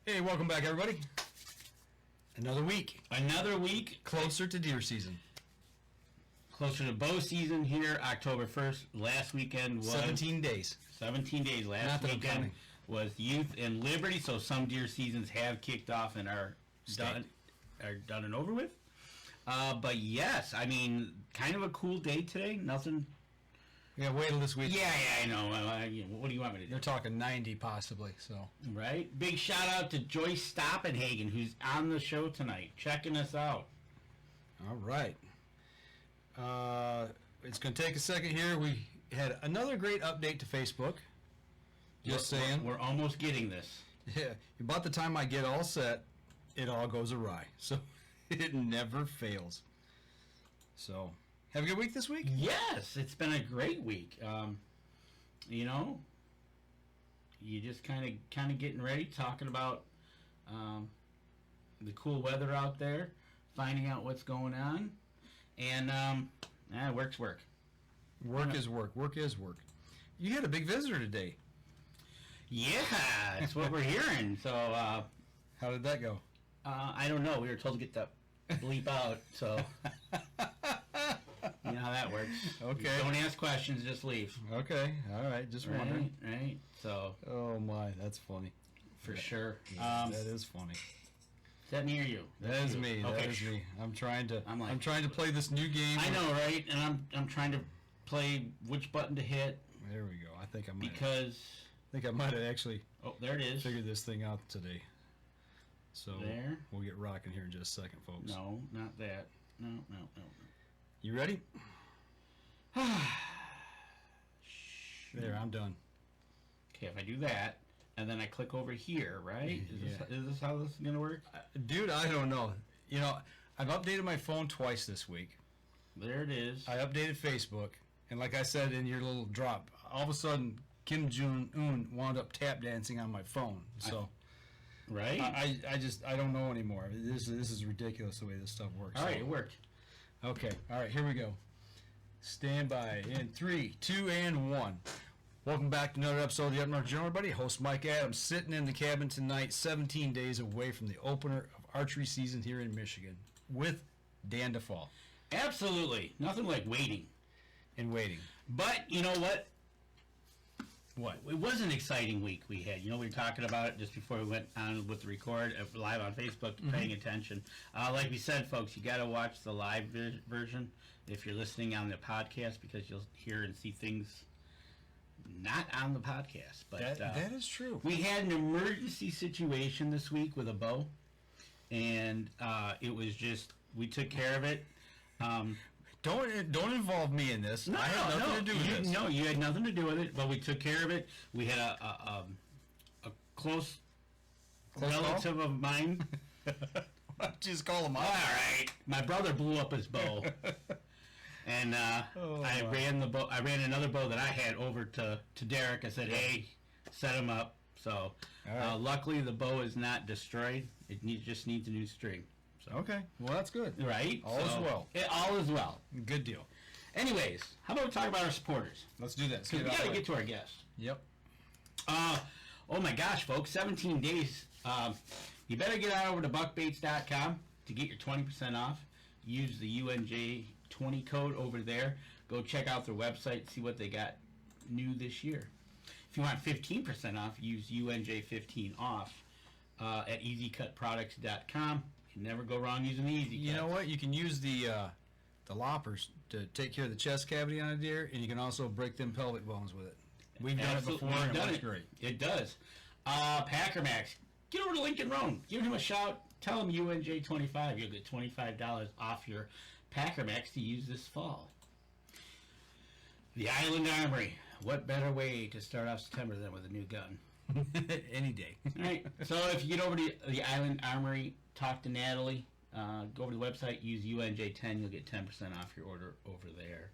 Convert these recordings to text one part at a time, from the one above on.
Hey, welcome back, everybody. Another week. Another week. Closer to deer season. Closer to bow season here, October 1st. Last weekend was... 17 days. 17 days. Last weekend was Youth and Liberty, so some deer seasons have kicked off and are done and over with. But yes, I mean, kind of a cool day today. Nothing... Yeah, wait till this week. Yeah, I know. What do you want me to do? They're talking 90 possibly, so. Right? Big shout out to Joyce Stoppenhaggen, who's on the show tonight, checking us out. All right. It's going to take a second here. We had another great update to Facebook. Just saying. We're almost getting this. Yeah. About the time I get all set, it all goes awry. So it never fails. So... Have a good week this week? Yes, it's been a great week. You know, you just kind of getting ready, talking about the cool weather out there, finding out what's going on, and work's work. Work is work. Work is work. You had a big visitor today. Yeah, that's what we're hearing. So, how did that go? I don't know. We were told to get the bleep out, so. You know how that works. Okay. Don't ask questions, just leave. Okay. All right. Just wondering. Right. So. Oh my, that's funny. For sure. Yeah, that is funny. Is that me or you? That is me. Okay. That is me. I'm trying to play this new game. I know, right? And I'm trying to play which button to hit. There we go. I think I might. Because. I think I might have actually. Oh, there it is. Figured this thing out today. So there. We'll get rocking here in just a second, folks. No, not that. No. You ready? There, I'm done. Okay, if I do that, and then I click over here, right? Is this how this is going to work? Dude, I don't know. You know, I've updated my phone twice this week. There it is. I updated Facebook, and like I said in your little drop, all of a sudden, Kim Jong-un wound up tap dancing on my phone. So, right? I don't know anymore. This is ridiculous the way this stuff works. All right, it worked. Okay, all right, here we go. Stand by in 3, 2, and 1. Welcome back to another episode of the Up North Journal, everybody. Host Mike Adams sitting in the cabin tonight, 17 days away from the opener of archery season here in Michigan with Dan DeFall. Absolutely. Nothing like waiting. And waiting. But you know what? What? It was an exciting week we had. You know, we were talking about it just before we went on with the record, live on Facebook, paying attention. Like we said, folks, you got to watch the live version if you're listening on the podcast, because you'll hear and see things not on the podcast. But that is true. We had an emergency situation this week with a bow, and it was just, we took care of it. Don't involve me in this. I had nothing to do with this. No, you had nothing to do with it, but we took care of it. We had a close relative call? of mine. Just call him out. All right. My brother blew up his bow. And I ran the bow. I ran another bow that I had over to Derek. I said, "Hey, set him up." So luckily the bow is not destroyed. It just needs a new string. So. Okay, well that's good. Right? All is well. All is well. Good deal. Anyways, how about we talk about our supporters? Let's do that. Because we got to get to our guests. Yep. Oh my gosh, folks! 17 days. You better get on over to buckbaits.com to get your 20% off. Use the UNJ 20 code over there. Go check out their website, see what they got new this year. If you want 15% off, use UNJ 15 off at easycutproducts.com. You never go wrong using the Easy Cut. You know what? You can use the loppers to take care of the chest cavity on a deer, and you can also break them pelvic bones with it. We've done it before, and it works great. It does. Packer Max, get over to Lincoln Roan. Give him a shout. Tell him UNJ25. You'll get $25 off your Packer Max to use this fall. The Island Armory. What better way to start off September than with a new gun? Any day. All right. So if you get over to the Island Armory, talk to Natalie. Go over to the website, use UNJ10. You'll get 10% off your order over there.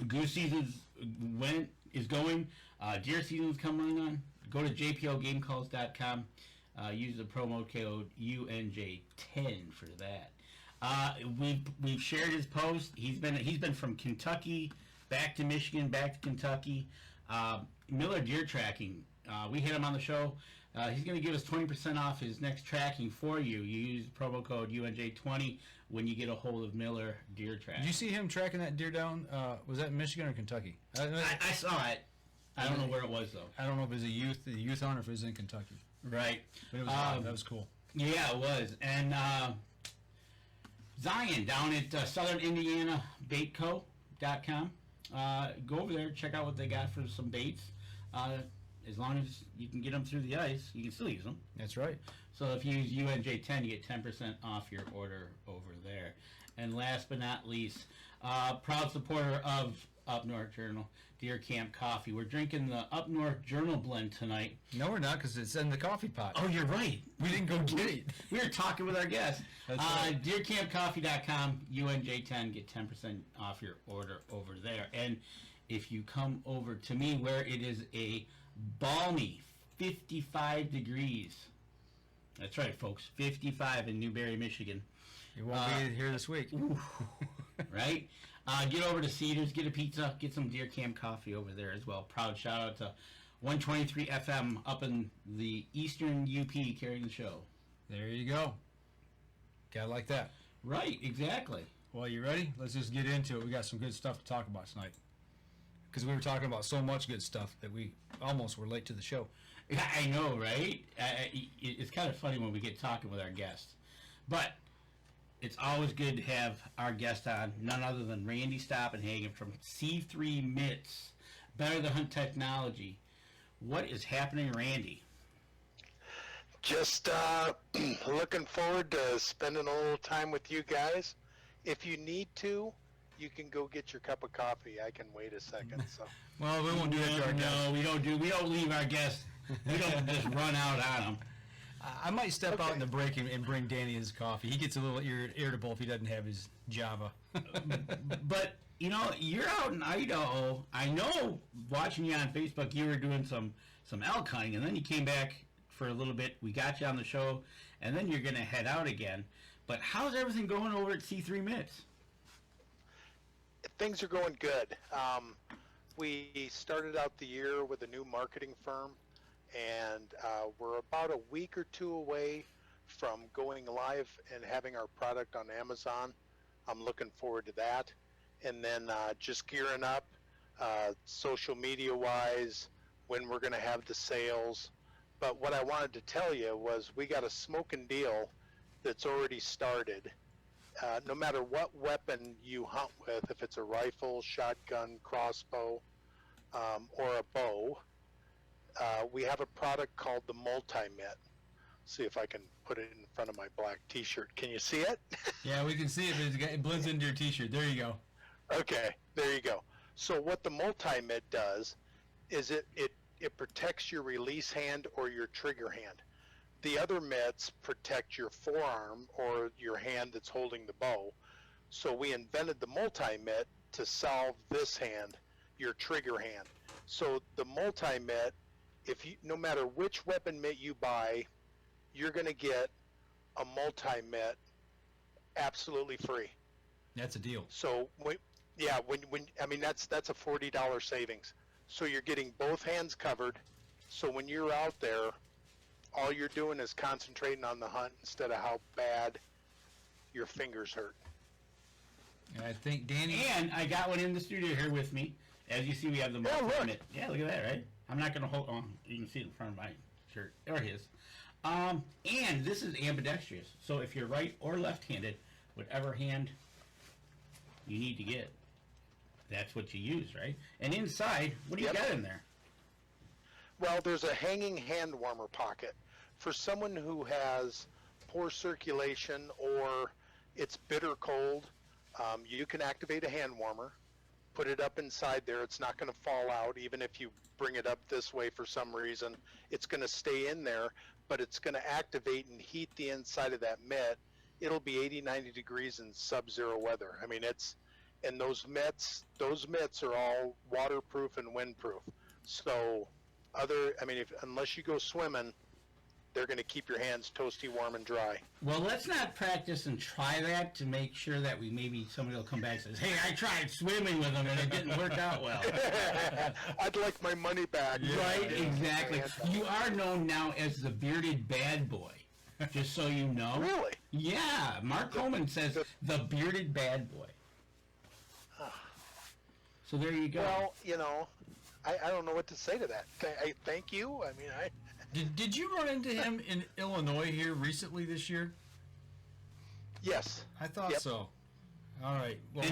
Goose season is going. Deer season is coming on. Go to jplgamecalls.com. Use the promo code UNJ10 for that. We've shared his post. He's been from Kentucky back to Michigan, back to Kentucky. Miller Deer Tracking we hit him on the show. He's going to give us 20% off his next tracking for you. You use promo code UNJ20 when you get a hold of Miller Deer Track. Did you see him tracking that deer down? Was that in Michigan or Kentucky? I saw it. I don't know where it was, though. I don't know if it was a youth hunt or if it was in Kentucky. Right. But it was, that was cool. Yeah, it was. And Zion down at southern.indiana.baitco.com. Go over there, check out what they got for some baits. As long as you can get them through the ice, you can still use them. That's right. So if you use UNJ10, you get 10% off your order over there. And last but not least, proud supporter of Up North Journal, Deer Camp Coffee. We're drinking the Up North Journal blend tonight. No, we're not, because it's in the coffee pot. Oh, you're right. We didn't go get it. We were talking with our guests. That's right. DeerCampCoffee.com, UNJ10, get 10% off your order over there. And if you come over to me, where it is a balmy 55 degrees. That's right, folks. 55 in Newberry, Michigan. You won't be here this week. Right? Get over to Cedars, get a pizza, get some Deer Camp coffee over there as well. Proud shout out to 123 FM up in the Eastern UP carrying the show. There you go. Gotta like that. Right, exactly. Well, you ready? Let's just get into it. We got some good stuff to talk about tonight. Because we were talking about so much good stuff that we almost were late to the show. I know, right? It's kind of funny when we get talking with our guests. But it's always good to have our guest on, none other than Randy Stoppenhaggen from C3 Mitts, Better the Hunt Technology. What is happening, Randy? Just looking forward to spending a little time with you guys. If you need to, you can go get your cup of coffee. I can wait a second. So. Well, we won't do that to our guests. No, we don't leave our guests. We don't just run out on them. I might step out in the break and bring Danny his coffee. He gets a little irritable if he doesn't have his Java. But, you're out in Idaho. I know, watching you on Facebook, you were doing some elk hunting, and then you came back for a little bit. We got you on the show, and then you're going to head out again. But how's everything going over at C3 Mitts? Things are going good. We started out the year with a new marketing firm, and we're about a week or two away from going live and having our product on Amazon. I'm looking forward to that. And then just gearing up social media-wise, when we're going to have the sales. But what I wanted to tell you was we got a smoking deal that's already started. No matter what weapon you hunt with, if it's a rifle, shotgun, crossbow, or a bow, we have a product called the multi-mitt. See if I can put it in front of my black t-shirt. Can you see it? Yeah, we can see it, but it blends into your t-shirt. There you go. Okay, there you go. So what the multi-mitt does is it protects your release hand or your trigger hand. The other mitts protect your forearm or your hand that's holding the bow. So we invented the multi-mitt to solve this hand, your trigger hand. So the multi-mitt, no matter which weapon mitt you buy, you're going to get a multi-mitt absolutely free. That's a deal. So that's a $40 savings. So you're getting both hands covered. So when you're out there, all you're doing is concentrating on the hunt instead of how bad your fingers hurt. And I think Danny... And I got one in the studio here with me. As you see, we have the multi-mitt. Yeah, look at that, right? I'm not going to hold on. You can see it in front of my shirt. Or his. And this is ambidextrous. So if you're right or left-handed, whatever hand you need to get, that's what you use, right? And inside, what do you got in there? Well, there's a hanging hand warmer pocket. For someone who has poor circulation or it's bitter cold, you can activate a hand warmer, put it up inside there. It's not going to fall out. Even if you bring it up this way for some reason, it's going to stay in there, but it's going to activate and heat the inside of that mitt. It'll be 80, 90 degrees in sub-zero weather. I mean, and those mitts are all waterproof and windproof. So unless you go swimming, they're going to keep your hands toasty, warm, and dry. Well, let's not practice and try that to make sure that maybe somebody will come back and says, hey, I tried swimming with them and it didn't work out well. I'd like my money back. Right, exactly. You are known now as the bearded bad boy, just so you know. Really? Yeah, Mark Coleman says the bearded bad boy. So there you go. Well, I don't know what to say to that. Thank you. I mean, Did you run into him in Illinois here recently this year? Yes. I thought so. All right. Well,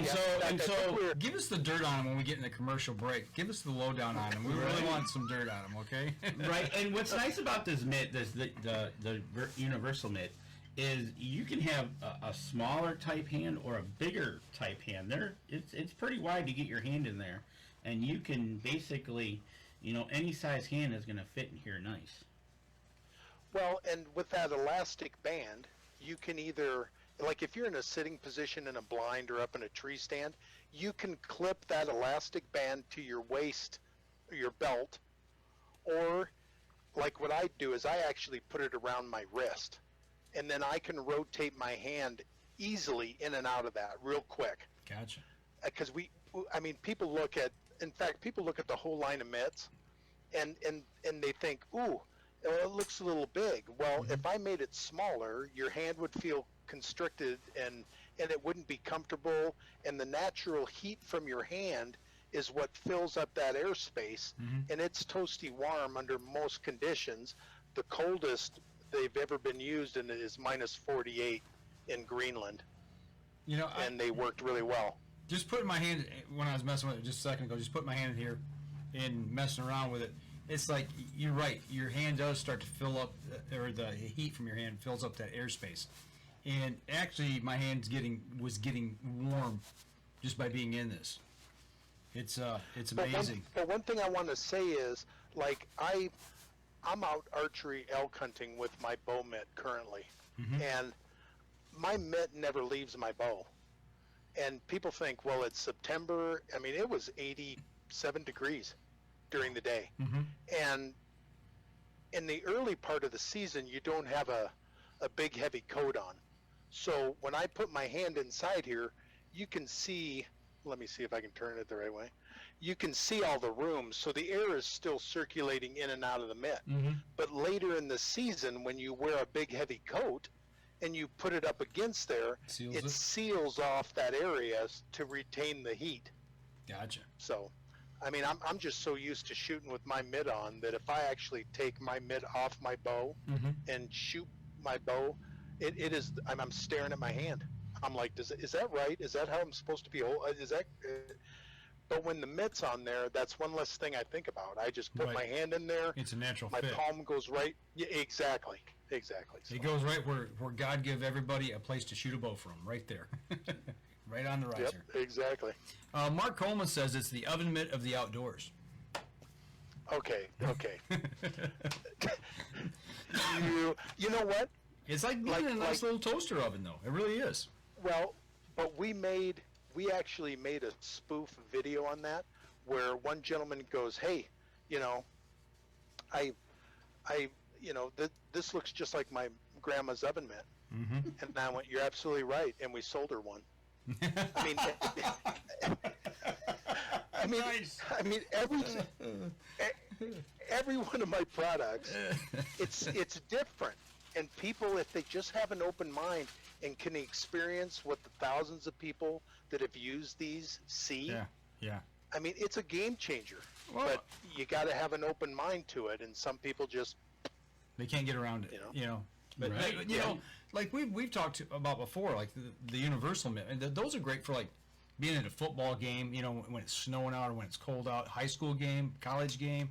and so give us the dirt on him when we get in the commercial break. Give us the lowdown on him. We really want some dirt on him, okay? Right. And what's nice about this mitt, the universal mitt, is you can have a smaller type hand or a bigger type hand. It's pretty wide to get your hand in there, and you can basically, any size hand is going to fit in here nice. Well, and with that elastic band, you can either, like if you're in a sitting position in a blind or up in a tree stand, you can clip that elastic band to your waist, or your belt, or like what I do is I actually put it around my wrist, and then I can rotate my hand easily in and out of that real quick. Gotcha. Because people look at the whole line of mitts, and they think, ooh, it looks a little big. Well, if I made it smaller, your hand would feel constricted and it wouldn't be comfortable, and the natural heat from your hand is what fills up that airspace, and it's toasty warm under most conditions. The coldest they've ever been used in it is minus 48 in Greenland, and they worked really well. Just putting my hand, when I was messing with it just a second ago, just put my hand in here and messing around with it. It's like, you're right, your hand does start to fill up, or the heat from your hand fills up that airspace. And actually, my hand was getting warm just by being in this. It's amazing. But one thing I want to say is, like, I'm out archery elk hunting with my bow mitt currently, and my mitt never leaves my bow. And people think, well, it's September. I mean, it was 87 degrees during the day. And in the early part of the season, you don't have a big, heavy coat on. So when I put my hand inside here, you can see, let me see if I can turn it the right way. You can see all the rooms, so the air is still circulating in and out of the mitt. But later in the season, when you wear a big, heavy coat, and you put it up against there, it seals off that area to retain the heat. Gotcha. So, I mean, I'm just so used to shooting with my mitt on that if I actually take my mitt off my bow and shoot my bow, it is, I'm staring at my hand. I'm like, is that right? Is that how I'm supposed to be? Is that? But when the mitt's on there, that's one less thing I think about. I just put my hand in there. It's a natural fit. My palm goes right. Yeah, exactly. So. It goes right where God give everybody a place to shoot a bow from, right there. Right on the riser. Yep, exactly. Mark Coleman says it's the oven mitt of the outdoors. Okay. You know what? It's like being in a nice little toaster oven, though. It really is. Well, but we actually made a spoof video on that where one gentleman goes, hey, this looks just like my grandma's oven mitt. And I went, you're absolutely right. And we sold her one. I mean, every one of my products, it's different. And people, if they just have an open mind and can experience what the thousands of people that have used these see, I mean, it's a game changer. Well, but you got to have an open mind to it, and some people just they can't get around it. But like we've talked about before, like the universal mitt, and those are great for like being in a football game. When it's snowing out or when it's cold out, high school game, college game,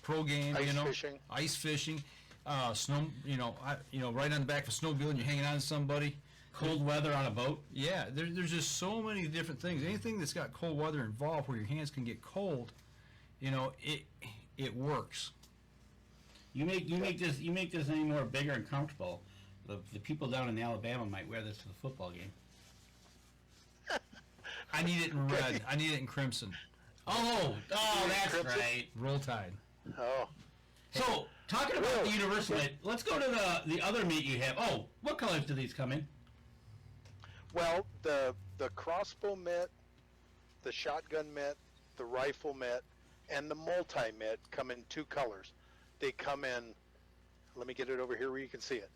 pro game. Ice fishing. Snow, right on the back of a snowmobile and you're hanging on to somebody. Cold weather on a boat. Yeah, there's just so many different things. Anything that's got cold weather involved where your hands can get cold, it works. You make this any more bigger and comfortable. The people down in Alabama might wear this to the football game. I need it in red. I need it in crimson. Oh, that's right. Roll Tide. Oh. So Talking about the universal mitt, let's go to the other mitt you have. Oh, what colors do these come in? Well, the crossbow mitt, the shotgun mitt, the rifle mitt, and the multi-mitt come in 2 colors. They come in, let me get it over here where you can see it.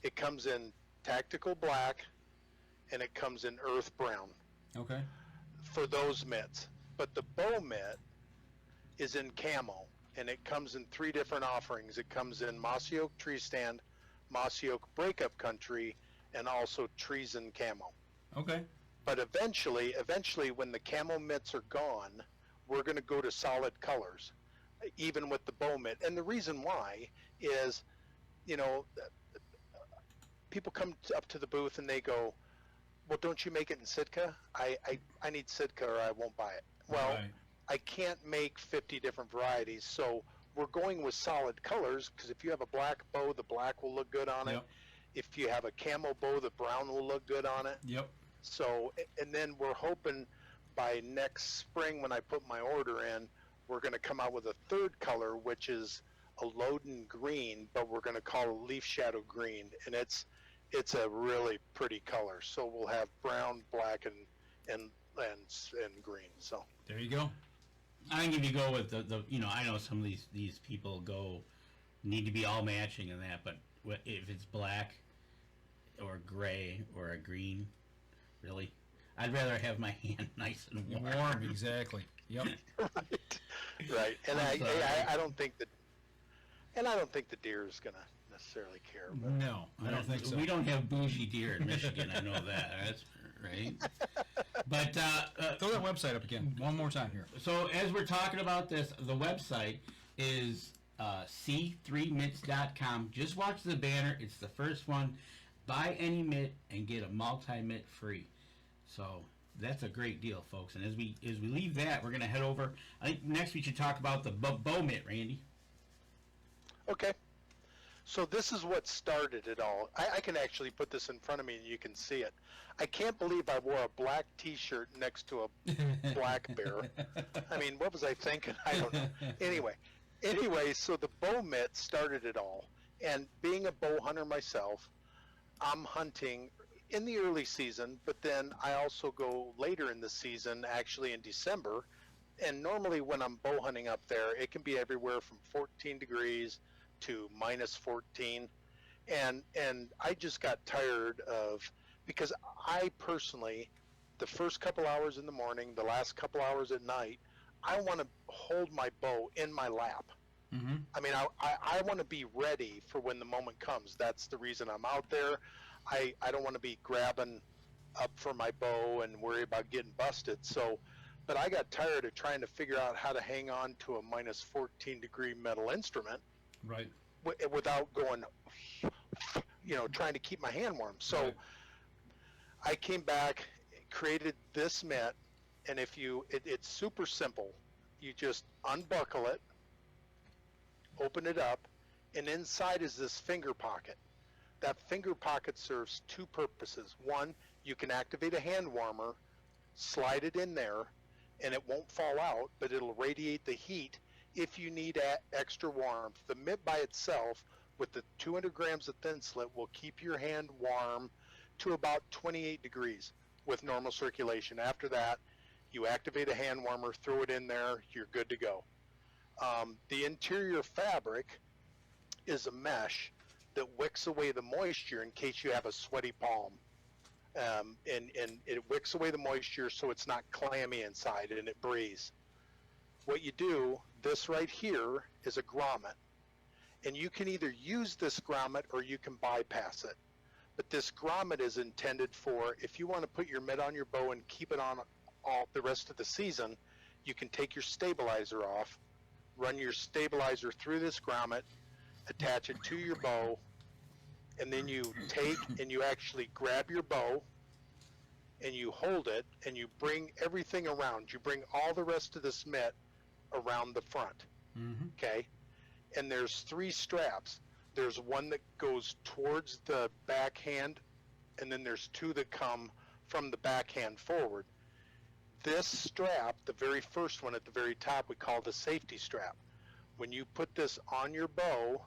It comes in tactical black, and it comes in earth brown. Okay. For those mitts. But the bow mitt is in camo, and it comes in 3 different offerings. It comes in mossy oak tree stand, mossy oak breakup country, and also treason camo. Okay. But eventually, when the camo mitts are gone, we're going to go to solid colors, even with the bow mitt. And the reason why is, people come up to the booth and they go, well, don't you make it in Sitka? I need Sitka or I won't buy it. Well, Right. I can't make 50 different varieties, so we're going with solid colors, because if you have a black bow, the black will look good on it. Yep. If you have a camo bow, the brown will look good on it. Yep. So, and then we're hoping by next spring when I put my order in, we're going to come out with a 3rd color, which is a Loden green, but we're going to call it leaf shadow green, and it's a really pretty color. So we'll have brown, black, and green. So There you go. I think if you go with the I know some of these people need to be all matching and that, but if it's black or gray or a green, really, I'd rather have my hand nice and warm. Warm, exactly. Yep. right. And I'm I don't think that, and I don't think the deer is going to necessarily care. But No, I don't think so. We don't have bougie deer in Michigan. I know that. That's right. But Throw that website up again one more time here. so as we're talking about this, the website is c3mitts.com. Just watch the banner. It's the first one. Buy any mitt and get a multi-mitt free. So that's a great deal, folks. And as we leave that, we're going to head over. I think next we should talk about the bow mitt, Randy. okay. So this is what started it all. I can actually put this in front of me and you can see it. I can't believe I wore a black T-shirt next to a black bear. I mean, what was I thinking? I don't know. Anyway, so the bow mitt started it all. And being a bow hunter myself, I'm hunting in the early season, but then I also go later in the season, actually in December. And normally when I'm bow hunting up there, it can be everywhere from 14 degrees to minus 14. And I just got tired of, because I personally, the first couple hours in the morning, the last couple hours at night, I want to hold my bow in my lap. Mm-hmm. I mean, I want to be ready for when the moment comes. That's the reason I'm out there. I don't want to be grabbing up for my bow and worry about getting busted. So, but I got tired of trying to figure out how to hang on to a minus 14 degree metal instrument Right. without going, trying to keep my hand warm. So Right. I came back, created this mitt, and it's super simple. You just unbuckle it, open it up, and inside is this finger pocket. That finger pocket serves 2 purposes. One, you can activate a hand warmer, slide it in there, and it won't fall out, but it'll radiate the heat if you need extra warmth. The mitt by itself, with the 200 grams of thin slit, will keep your hand warm to about 28 degrees with normal circulation. After that, you activate a hand warmer, throw it in there, you're good to go. The interior fabric is a mesh that wicks away the moisture in case you have a sweaty palm. And it wicks away the moisture so it's not clammy inside and it breathes. What you do, this right here is a grommet. And you can either use this grommet or you can bypass it. But this grommet is intended for, if you want to put your mitt on your bow and keep it on all the rest of the season, you can take your stabilizer off, run your stabilizer through this grommet, attach it to your bow, and then you take and you actually grab your bow and you hold it and you bring everything around. You bring all the rest of this mitt around the front. Mm-hmm. Okay? And there's 3 straps. There's one that goes towards the backhand, and then there's 2 that come from the backhand forward. This strap, the very first one at the very top, we call the safety strap. When you put this on your bow,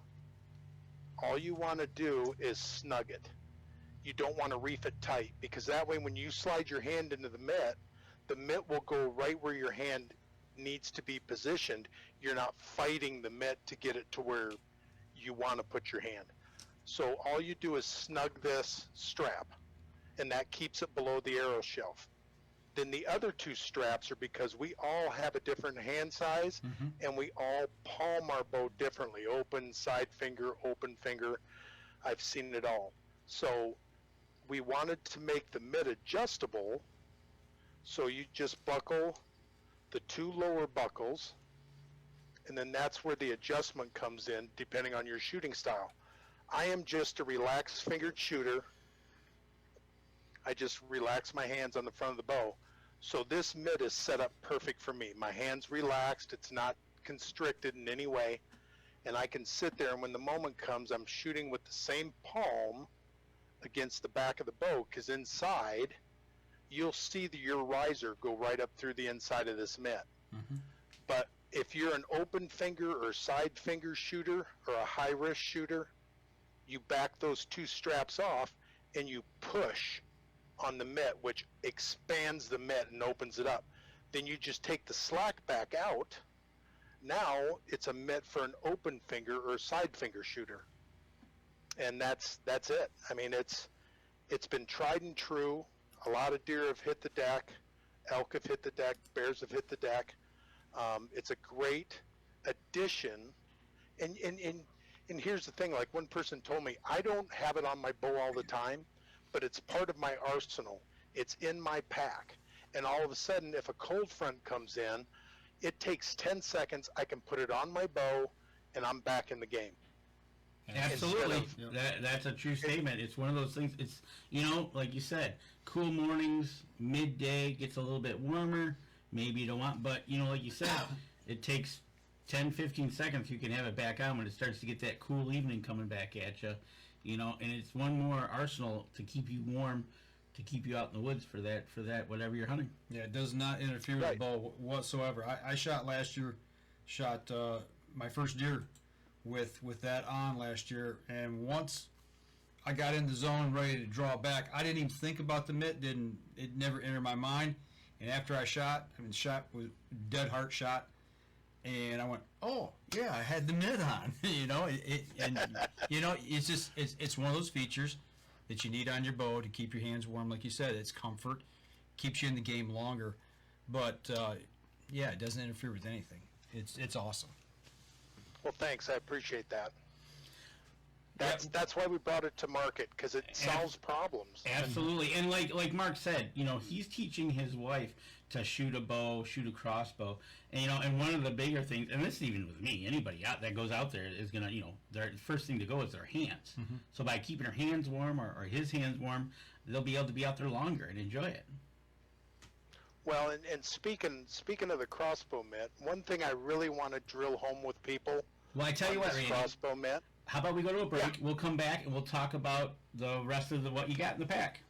all you want to do is snug it. You don't want to reef it tight, because that way when you slide your hand into the mitt will go right where your hand needs to be positioned. You're not fighting the mitt to get it to where you want to put your hand. So all you do is snug this strap, and that keeps it below the arrow shelf. Then the other two straps are because we all have a different hand size, and we all palm our bow differently. Open, side finger, open finger. I've seen it all. So we wanted to make the mitt adjustable, so you just buckle the two lower buckles, and then that's where the adjustment comes in depending on your shooting style. I am just a relaxed fingered shooter. I just relax my hands on the front of the bow. So this mitt is set up perfect for me. My hand's relaxed, it's not constricted in any way, and I can sit there, and when the moment comes, I'm shooting with the same palm against the back of the bow, because inside, you'll see your riser go right up through the inside of this mitt. But if you're an open finger or side finger shooter or a high risk shooter, you back those two straps off and you push on the mitt, which expands the mitt and opens it up. Then you just take the slack back out. Now it's a mitt for an open finger or side finger shooter. And that's it. I mean, it's been tried and true. A lot of deer have hit the deck, elk have hit the deck, bears have hit the deck. It's a great addition. And here's the thing, like one person told me, I don't have it on my bow all the time, but it's part of my arsenal. It's in my pack. And all of a sudden, if a cold front comes in, it takes 10 seconds, I can put it on my bow, and I'm back in the game. Absolutely. That's a true statement. It's one of those things, it's, like you said, cool mornings, midday, gets a little bit warmer, maybe you don't want, but, like you said, it takes 10, 15 seconds, you can have it back on when it starts to get that cool evening coming back at you, and it's one more arsenal to keep you warm, to keep you out in the woods for that whatever you're hunting. Yeah, it does not interfere with the bow whatsoever. I shot last year, my first deer with that on last year, and once I got in the zone ready to draw back, I didn't even think about the mitt. It never entered my mind. And after I shot, shot with dead heart shot, and I went, oh yeah, I had the mitt on. It's just it's one of those features that you need on your bow to keep your hands warm. Like you said, it's comfort, keeps you in the game longer, but it doesn't interfere with anything. It's awesome. Well, thanks. I appreciate that. That's why we brought it to market, because it solves problems. Absolutely. And like Mark said, he's teaching his wife to shoot a bow, shoot a crossbow. And one of the bigger things, and this is even with me, anybody out that goes out there is going to, their first thing to go is their hands. So by keeping her hands warm or his hands warm, they'll be able to be out there longer and enjoy it. Well, and speaking of the crossbow mitt, one thing I really want to drill home with people. Well, I tell you what, Randy, crossbow mitt. How about we go to a break? Yeah. We'll come back and we'll talk about the rest of what you got in the pack.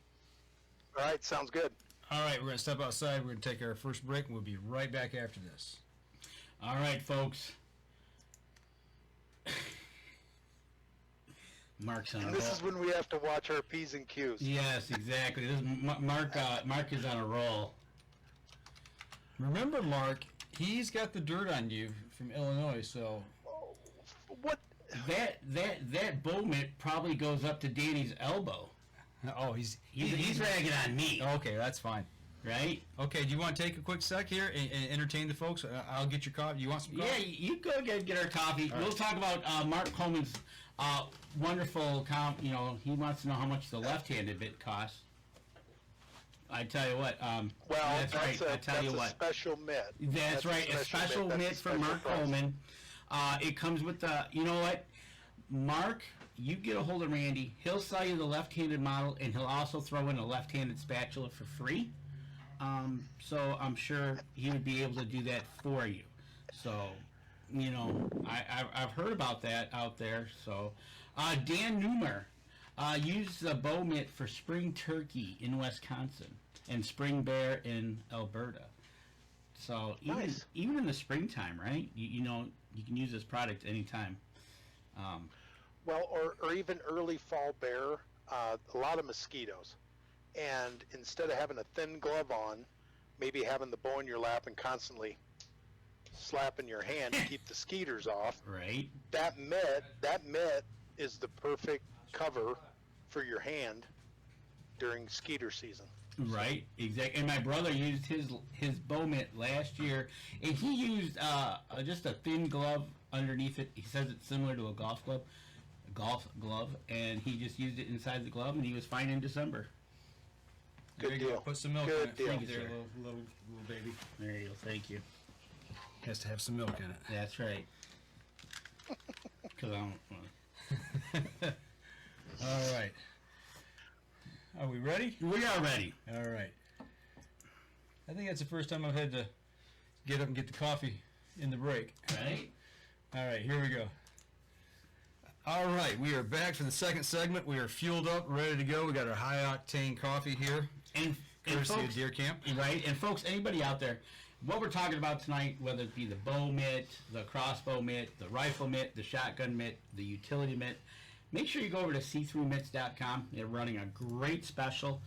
All right, sounds good. All right, we're going to step outside. We're going to take our first break, and we'll be right back after this. All right, folks. Mark's on a roll. This is when we have to watch our P's and Q's. Yes, exactly. This is Mark is on a roll. Remember, Mark, he's got the dirt on you from Illinois, so... What? That bow mitt probably goes up to Danny's elbow. Oh, he's ragging on me. Okay, that's fine. Right? Okay, do you want to take a quick sec here and entertain the folks? I'll get your coffee. You want some coffee? Yeah, you go get our coffee. All we'll talk about Mark Coleman's wonderful he wants to know how much the left-handed bit costs. I tell you what. That's right. I tell you what. Special mitt. That's right. A special mitt for Mark Coleman. It comes with the. You know what, Mark? You get a hold of Randy. He'll sell you the left-handed model, and he'll also throw in a left-handed spatula for free. So I'm sure he would be able to do that for you. So, I've heard about that out there. So, Dan Newmer used the bow mitt for spring turkey in Wisconsin and spring bear in Alberta. So even in the springtime, right? You can use this product anytime. Well, or even early fall bear, a lot of mosquitoes. And instead of having a thin glove on, maybe having the bow in your lap and constantly slapping your hand to keep the skeeters off. Right. That mitt is the perfect cover for your hand during skeeter season. Right, exactly. And my brother used his bow mitt last year, and he used just a thin glove underneath it. He says it's similar to a golf glove, and he just used it inside the glove, and he was fine in December. There Good you go. deal. Put some milk Good in it. deal. Thank you, there, little baby. There you go. Thank you. Has to have some milk in it. That's right. Because I don't. All right. Are we ready? We are ready. All right. I think that's the first time I've had to get up and get the coffee in the break. Right. All right, here we go. All right, we are back for the second segment. We are fueled up, ready to go. We got our high octane coffee here, And courtesy folks, of Deer Camp. right. And folks, anybody out there, what we're talking about tonight, whether it be the bow mitt, the crossbow mitt, the rifle mitt, the shotgun mitt, the utility mitt, make sure you go over to c3mitts.com. They're running a great special.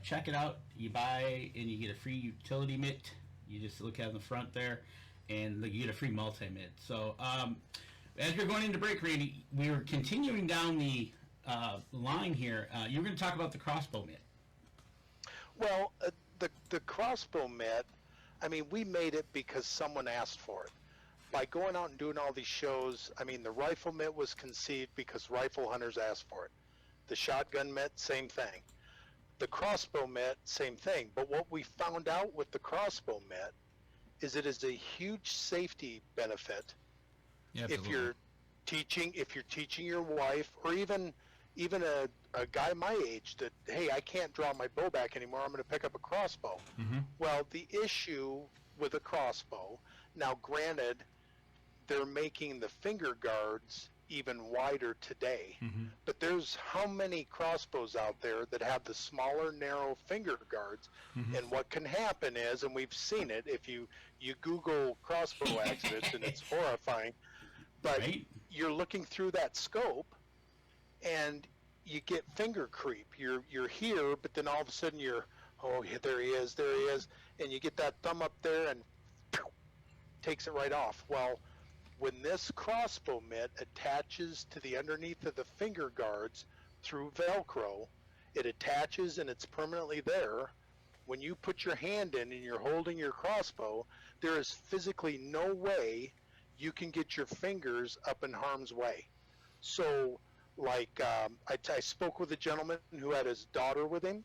Check it out. You buy and you get a free utility mitt. You just look at the front there, and you get a free multi-mitt. So as we're going into break, Randy, we're continuing down the line here. You're going to talk about the crossbow mitt. Well, the crossbow mitt, I mean, we made it because someone asked for it. By going out and doing all these shows, I mean, the rifle mitt was conceived because rifle hunters asked for it. The shotgun mitt, same thing. The crossbow mitt, same thing. But what we found out with the crossbow mitt is it is a huge safety benefit if you're teaching your wife, or even a guy my age that, hey, I can't draw my bow back anymore, I'm going to pick up a crossbow. Mm-hmm. Well, the issue with a crossbow, now granted, they're making the finger guards even wider today, Mm-hmm. but there's how many crossbows out there that have the smaller, narrow finger guards, Mm-hmm. and what can happen is, and we've seen it, if you Google crossbow accidents, and it's horrifying, but Right. you're looking through that scope, and you get finger creep. You're here, but then all of a sudden oh, yeah, there he is, and you get that thumb up there and pew, takes it right off. Well, when this crossbow mitt attaches to the underneath of the finger guards through Velcro, it attaches and it's permanently there. When you put your hand in and you're holding your crossbow, there is physically no way you can get your fingers up in harm's way. So, like, I spoke with a gentleman who had his daughter with him,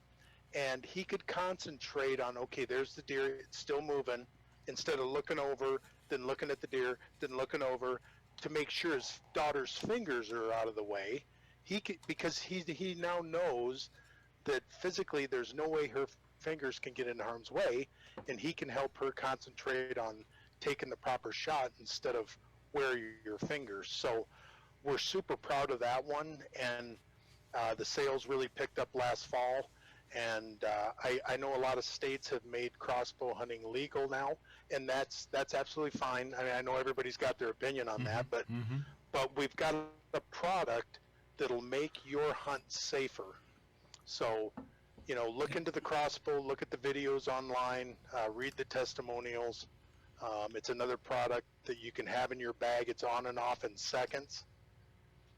and he could concentrate on, okay, there's the deer, it's still moving, instead of looking over, then looking at the deer, then looking over, to make sure his daughter's fingers are out of the way. Because he now knows that physically there's no way her fingers can get in harm's way, and he can help her concentrate on taking the proper shot instead of where your fingers. So we're super proud of that one, and the sales really picked up last fall. And I know a lot of states have made crossbow hunting legal now, and that's absolutely fine. I mean, I know everybody's got their opinion on that, but Mm-hmm. but we've got a product that'll make your hunt safer. So, look into the crossbow, look at the videos online, read the testimonials. It's another product that you can have in your bag. It's on and off in seconds.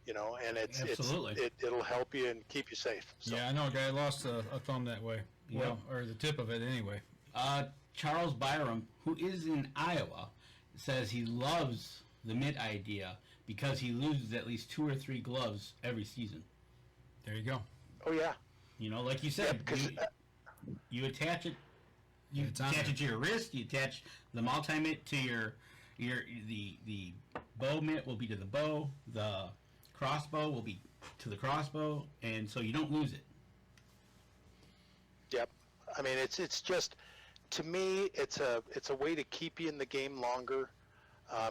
And Absolutely. it'll help you and keep you safe. So. Yeah, I know a guy lost a thumb that way. Yep. Well, or the tip of it anyway. Charles Byram, who is in Iowa, says he loves the mitt idea because he loses at least 2 or 3 gloves every season. There you go. Oh yeah. Like you said, you attach it. You It's on attach there. it to your wrist. You attach the multi mitt to the bow mitt will be to the bow. The crossbow will be to the crossbow, and so you don't lose it. Yep. I mean, it's just, to me, it's a way to keep you in the game longer,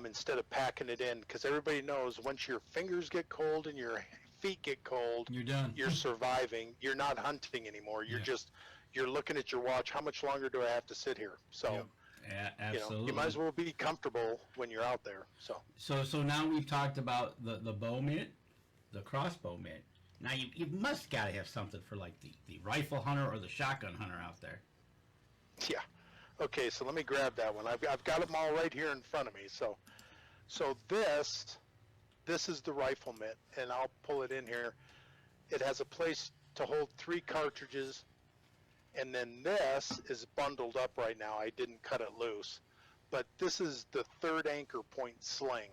instead of packing it in, because everybody knows once your fingers get cold and your feet get cold, You're done. you're surviving. You're not hunting anymore. You're Yeah. you're looking at your watch. How much longer do I have to sit here? So, Yep. Absolutely. you might as well be comfortable when you're out there. So. So now we've talked about the bow mitt, the crossbow mitt. Now you must gotta have something for like the rifle hunter or the shotgun hunter out there. Yeah. Okay, so let me grab that one. I've got them all right here in front of me. So this is the rifle mitt, and I'll pull it in here. It has a place to hold 3 cartridges, and then this is bundled up right now. I didn't cut it loose, but this is the 3rd anchor point sling.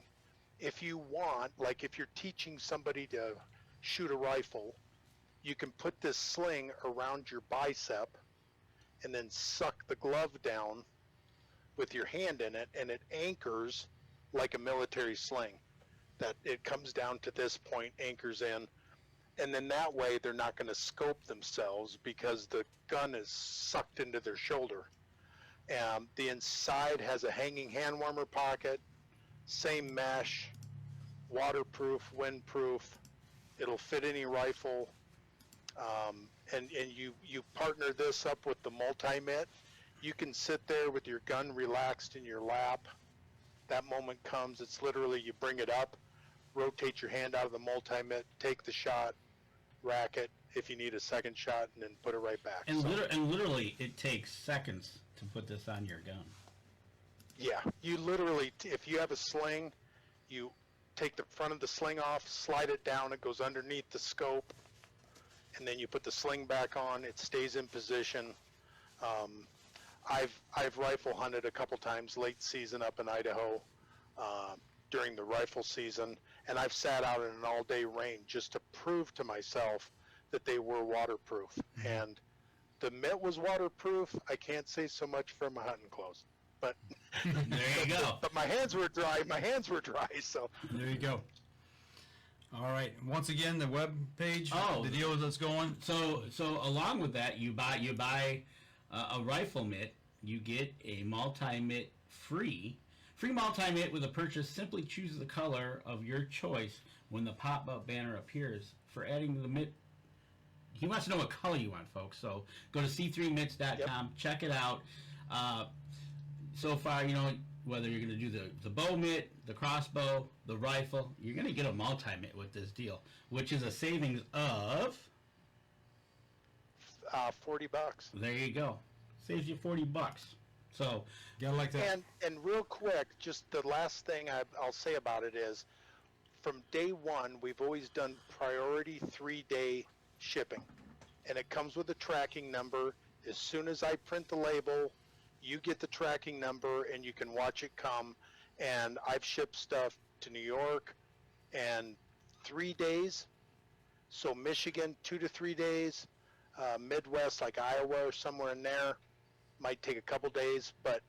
If you want, like if you're teaching somebody to shoot a rifle, you can put this sling around your bicep and then suck the glove down with your hand in it, and it anchors like a military sling. That it comes down to this point, anchors in, and then that way they're not going to scope themselves because the gun is sucked into their shoulder. The inside has a hanging hand warmer pocket, same mesh, waterproof, windproof. It'll fit any rifle. And you partner this up with the multi-mitt. You can sit there with your gun relaxed in your lap. That moment comes, it's literally you bring it up, rotate your hand out of the multi-mitt, take the shot, rack it if you need a second shot, and then put it right back. And, literally, it takes seconds to put this on your gun. Yeah, you literally, if you have a sling, you take the front of the sling off, slide it down, it goes underneath the scope, and then you put the sling back on, it stays in position. I've rifle hunted a couple times late season up in Idaho during the rifle season, and I've sat out in an all-day rain just to prove to myself that they were waterproof. And the mitt was waterproof. I can't say so much for my hunting clothes, but There you go. but my hands were dry. My hands were dry. So There you go. All right. Once again, the web page, Oh. the deal that's going. So along with that, you buy a rifle mitt. You get a multi-mitt free multi-mitt with a purchase. Simply choose the color of your choice when the pop-up banner appears. For adding to the mitt, he wants to know what color you want, folks. So go to c3mitts.com, Yep. check it out. So far, whether you're going to do the bow mitt, the crossbow, the rifle, you're going to get a multi-mitt with this deal, which is a savings of, $40. there you go, saves you $40. So, Gotta like that. And real quick, just the last thing I'll say about it is, from day one, we've always done priority 3-day shipping, and it comes with a tracking number. As soon as I print the label, you get the tracking number, and you can watch it come. And I've shipped stuff to New York, and 3 days. So Michigan, 2 to 3 days. Midwest, like Iowa or somewhere in there, might take a couple days, but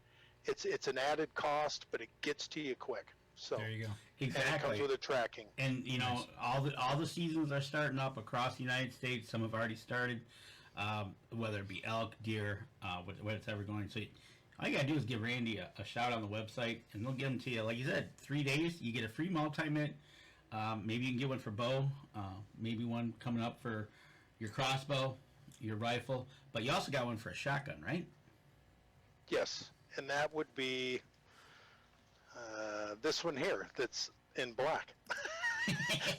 it's an added cost, but it gets to you quick. So There you go. and it exactly. comes with a tracking. And Nice. all the seasons are starting up across the United States. Some have already started, whether it be elk, deer, whatever going. So all you gotta do is give Randy a shout on the website, and they'll get them to you. Like you said, 3 days, you get a free multi-mitt. Maybe you can get one for bow. Maybe one coming up for your crossbow, your rifle. But you also got one for a shotgun, right? Yes, and that would be this one here that's in black.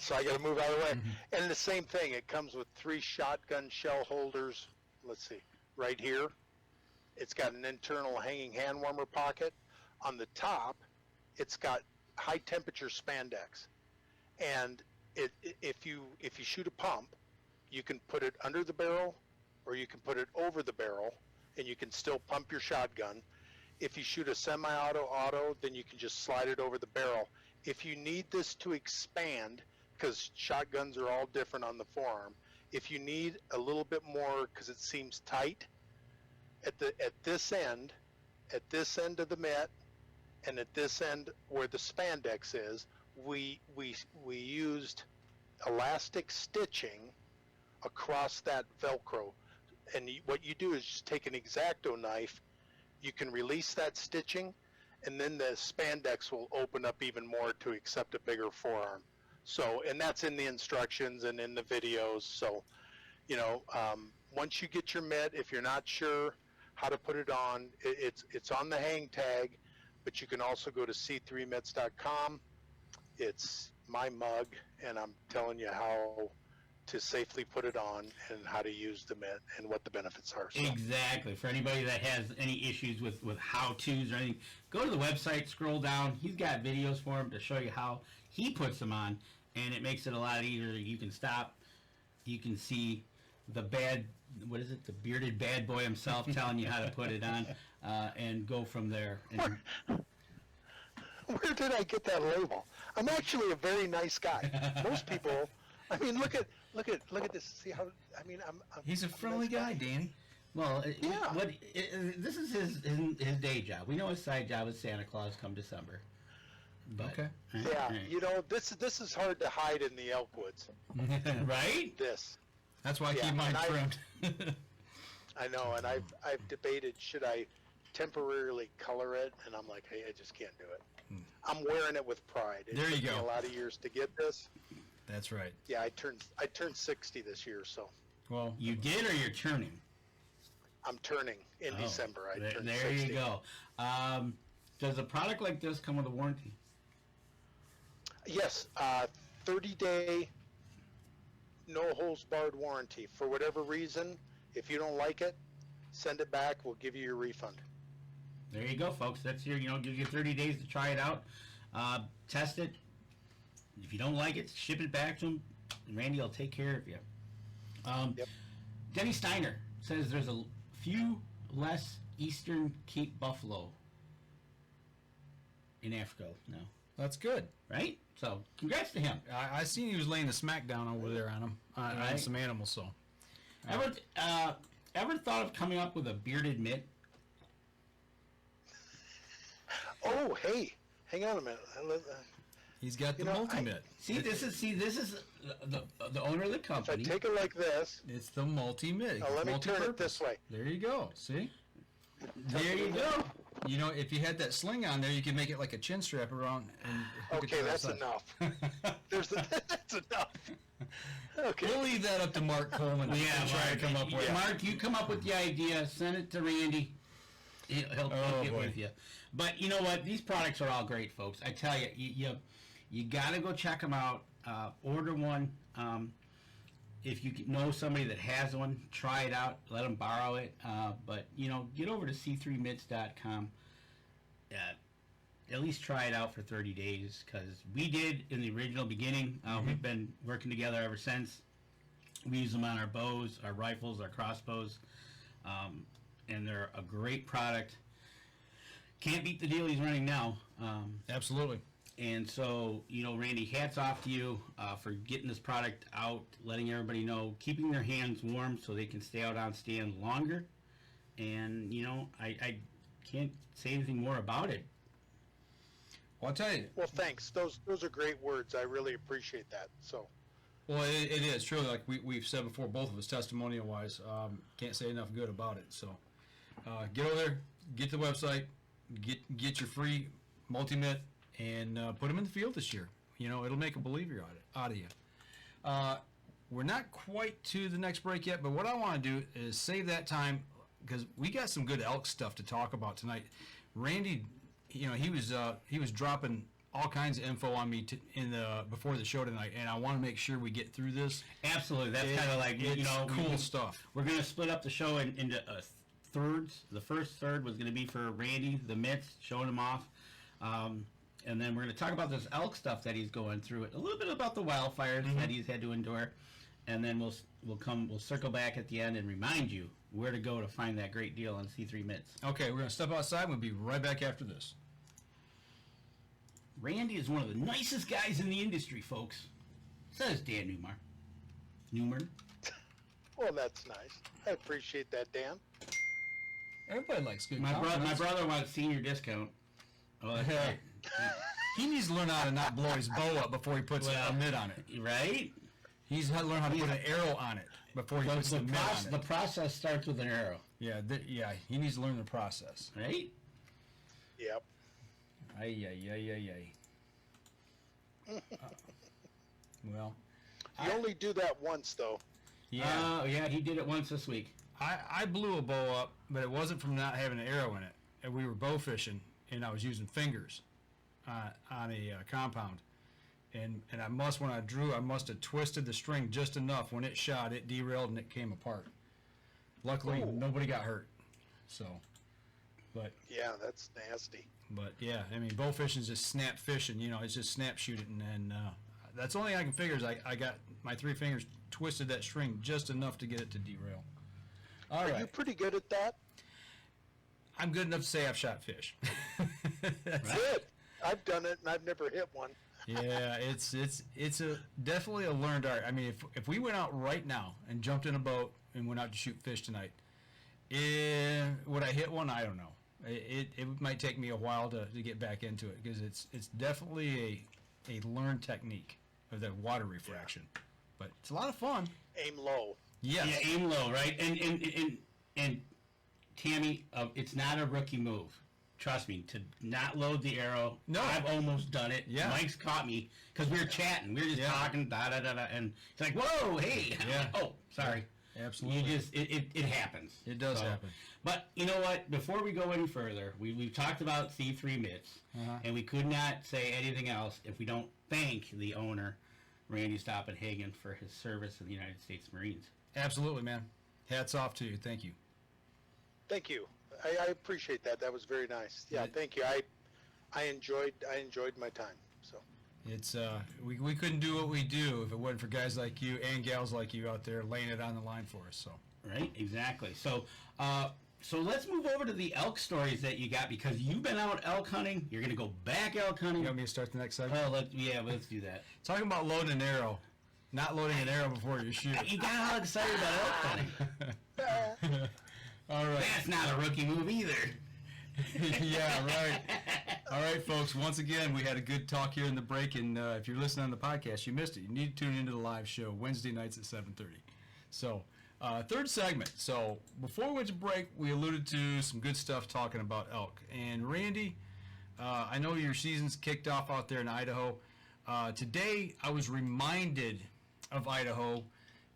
So I got to move out of the way. And the same thing, it comes with 3 shotgun shell holders. Let's see, right here. It's got an internal hanging hand warmer pocket. On the top, it's got high temperature spandex. And if you shoot a pump, you can put it under the barrel or you can put it over the barrel, and you can still pump your shotgun. If you shoot a semi-auto, then you can just slide it over the barrel. If you need this to expand, because shotguns are all different on the forearm, if you need a little bit more because it seems tight, at this end of the mitt, and at this end where the spandex is, we used elastic stitching across that Velcro. And what you do is just take an X-Acto knife, you can release that stitching, and then the spandex will open up even more to accept a bigger forearm. So, and that's in the instructions and in the videos. So, once you get your mitt, if you're not sure how to put it on, it's on the hang tag, but you can also go to c3mitts.com. It's my mug, and I'm telling you how to safely put it on and how to use the mitt and what the benefits are. So. Exactly. For anybody that has any issues with how-tos or anything, go to the website, scroll down. He's got videos for him to show you how he puts them on, and it makes it a lot easier. You can stop. You can see the the bearded bad boy himself telling you how to put it on, and go from there. And Where did I get that label? I'm actually a very nice guy. Most people, I mean, look at this. See how? I mean, I'm He's a friendly nice guy, Danny. well, Yeah. this is his day job. We know his side job is Santa Claus come December. But, Okay. Yeah, you know, this is hard to hide in the Elkwoods. Right? This, That's why I Yeah, keep mine and I- trimmed. I know, and I've debated, should I temporarily color it, and I'm like, hey, I just can't do it. I'm wearing it with pride. It There you took me go. a lot of years to get this. That's right. Yeah, I turned 60 this year, so Well, You did, or you're turning? I'm turning in Oh, December. I there, turned there 60. you go. Does a product like this come with a warranty? Yes, 30-day, no holds barred warranty. For whatever reason, if you don't like it, send it back. We'll give you your refund. There you go, folks. That's your, gives you 30 days to try it out, test it. If you don't like it, ship it back to him. Randy will take care of you. Yep. Denny Steiner says there's a few less Eastern Cape buffalo in Africa now, that's good. right? So, congrats to him. I seen he was laying the smack down over there on him, on Right. some animals. So Ever thought of coming up with a bearded mitt? Oh, hey, hang on a minute. he's got the You know, multi-mitt. This is the owner of the If I company. take it like this, It's the multi-mitt. now let me turn it Multi-purpose. this way. There you go. See? There you go. You know, if you had that sling on there, you could make it like a chin strap around and hook it to Okay, the that's side. enough. That's enough. Okay. We'll leave that up to Mark Coleman. to Yeah, try Mark, to come up with. Mark, you come up with the idea, send it to Randy. He'll Oh, get boy. with you. But you know what? These products are all great, folks. I tell you, you got to go check them out. Order one. If you know somebody that has one, try it out. Let them borrow it. But get over to c3mitts.com. At least try it out for 30 days, because we did in the original beginning. We've been working together ever since. We use them on our bows, our rifles, our crossbows, and they're a great product. Can't beat the deal he's running now. Absolutely. And so, Randy, hats off to you for getting this product out, letting everybody know, keeping their hands warm so they can stay out on stand longer. And, I can't say anything more about it. Well, I'll tell you. Well, thanks. Those are great words. I really appreciate that. So, Well, it is truly, like we've said before, both of us testimonial wise, can't say enough good about it. So get over there, get the website, get your free multi-mitt, and put them in the field this year. It'll make a believer out of you. We're not quite to the next break yet, but what I want to do is save that time, because we got some good elk stuff to talk about tonight. Randy, he was dropping all kinds of info on me before the show tonight, and I want to make sure we get through this. Absolutely. That's kind of like, It's cool stuff. We're going to split up the show into thirds. The first third was going to be for Randy, the mitts, showing him off. And then we're going to talk about this elk stuff that he's going through, a little bit about the wildfires that he's had to endure, and then we'll circle back at the end and remind you where to go to find that great deal on C3 Mitts. Okay, we're going to step outside. We'll be right back after this. Randy is one of the nicest guys in the industry, folks. Says Dan Newmer. well, that's nice. I appreciate that, Dan. Everybody likes good My compliments. brother wants senior discount. Oh, that's right. He needs to learn how to not blow his bow up before he puts a mitt on it. Right? He needs to learn how to put an arrow on it before he puts the mitt on The it. process starts with an arrow, Yeah, he needs to learn the process. right? Yep. Ay. Well, You only do that once, though. yeah. Yeah, he did it once this week. I blew a bow up, but it wasn't from not having an arrow in it. And we were bow fishing, and I was using fingers on a compound. and when I drew, I must have twisted the string just enough. When it shot, it derailed and it came apart. Luckily, nobody got hurt. So, but Yeah, that's nasty. But yeah, I mean, bow fishing is just snap fishing. You know, it's just snap shooting, and that's the only thing I can figure is I got my 3 fingers twisted that string just enough to get it to derail. All Are right, you pretty good at that? I'm good enough to say I've shot fish. Good. I've done it and I've never hit one. Yeah, it's a definitely a learned art. I mean, if we went out right now and jumped in a boat and went out to shoot fish tonight, would I hit one? I don't know. It might take me a while to get back into it because it's definitely a learned technique of the water refraction, but it's a lot of fun. Aim low. Yes. Yeah, aim low, right? And Tammy, it's not a rookie move. Trust me, to not load the arrow. No. I've almost done it. Yeah. Mike's caught me because we were chatting. We were just talking, da-da-da-da, and he's like, whoa, hey. Yeah. Oh, sorry. Absolutely. You just, it happens. It does happen. But you know what? Before we go any further, we've talked about C3 Mitts, and we could not say anything else if we don't thank the owner, Randy Stoppenhaggen, for his service in the United States Marines. Absolutely, man. Hats off to you. Thank you. Thank you. I appreciate that. That was very nice. Yeah, thank you. I enjoyed my time. So It's we couldn't do what we do if it wasn't for guys like you and gals like you out there laying it on the line for us. So Right, exactly. So, so let's move over to the elk stories that you got because you've been out elk hunting. You're gonna go back elk hunting. you want me to start the next segment? Oh, let's do that. Talking about loading an arrow, not loading an arrow before you shoot. You got all excited about elk hunting. All right. That's not a rookie move either. Yeah, right. All right, folks. Once again, we had a good talk here in the break, and if you're listening on the podcast, you missed it. You need to tune into the live show Wednesday nights at 7:30. So, third segment. So, before we went to break, we alluded to some good stuff talking about elk. And Randy, I know your season's kicked off out there in Idaho. Today, I was reminded of Idaho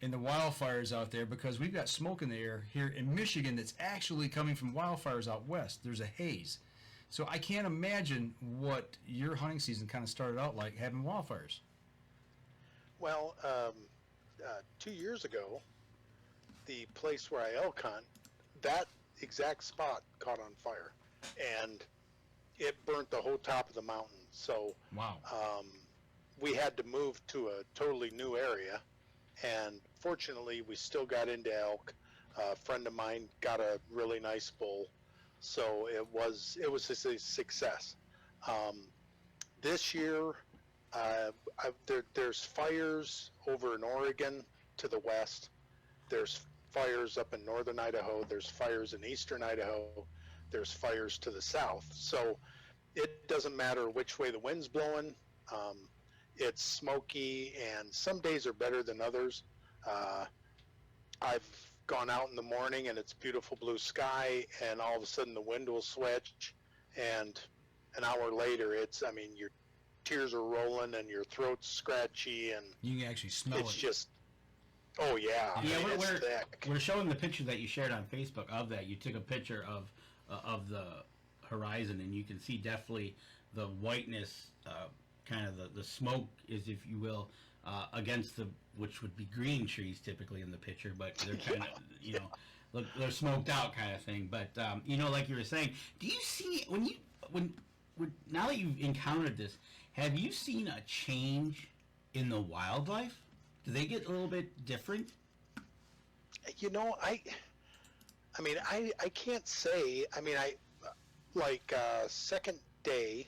and the wildfires out there because we've got smoke in the air here in Michigan that's actually coming from wildfires out west. There's a haze. So I can't imagine what your hunting season kind of started out like having wildfires. well, 2 years ago, the place where I elk hunt, that exact spot caught on fire, and it burnt the whole top of the mountain. So Wow. we had to move to a totally new area, and fortunately, we still got into elk. A friend of mine got a really nice bull, so it was a success. This year, there's fires over in Oregon to the west. There's fires up in northern Idaho. There's fires in eastern Idaho. There's fires to the south. So it doesn't matter which way the wind's blowing. It's smoky, and some days are better than others. I've gone out in the morning and it's beautiful blue sky, and all of a sudden the wind will switch, and an hour later your tears are rolling and your throat's scratchy, and You can actually smell it's it. just, oh yeah, Yeah, it's thick. we're showing the picture that you shared on Facebook of that. You took a picture of the horizon, and you can see definitely the whiteness, kind of the smoke is, if you will, against which would be green trees typically in the picture, but they're kind of, look, they're smoked out kind of thing. But like you were saying, do you see when now that you've encountered this, have you seen a change in the wildlife? Do they get a little bit different? I can't say. Second day,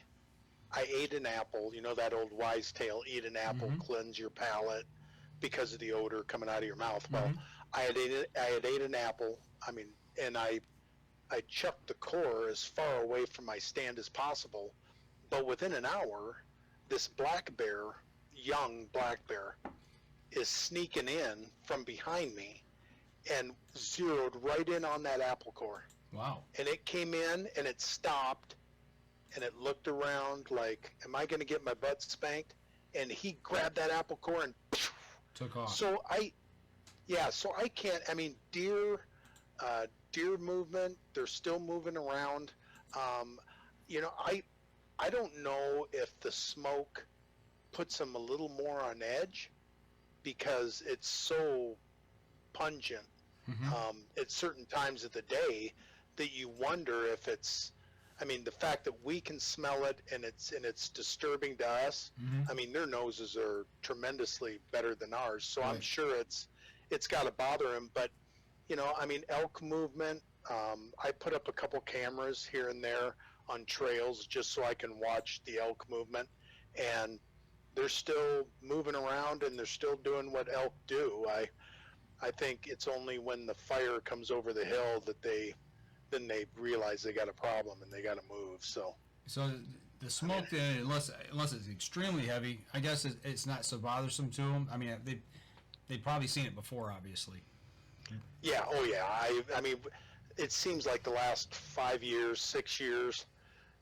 I ate an apple. You know that old wise tale, eat an apple, cleanse your palate because of the odor coming out of your mouth. Well, I had ate an apple. And I chucked the core as far away from my stand as possible. But within an hour, this black bear, young black bear, is sneaking in from behind me and zeroed right in on that apple core. Wow. And it came in and it stopped and it looked around like, am I going to get my butt spanked? And he grabbed that apple core and Took off. so I can't, deer movement, they're still moving around. I don't know if the smoke puts them a little more on edge because it's so pungent at certain times of the day that you wonder if it's, I mean, the fact that we can smell it and it's disturbing to us. I mean, their noses are tremendously better than ours, so I'm sure it's got to bother them. But you know, I mean, elk movement. I put up a couple cameras here and there on trails just so I can watch the elk movement, and they're still moving around and they're still doing what elk do. I think it's only when the fire comes over the hill that they realize they got a problem and they got to move. So the smoke, unless it's extremely heavy, I guess it's not so bothersome to them. I mean, they've probably seen it before, obviously. Yeah. Oh yeah. I mean, it seems like the last 5 years, 6 years.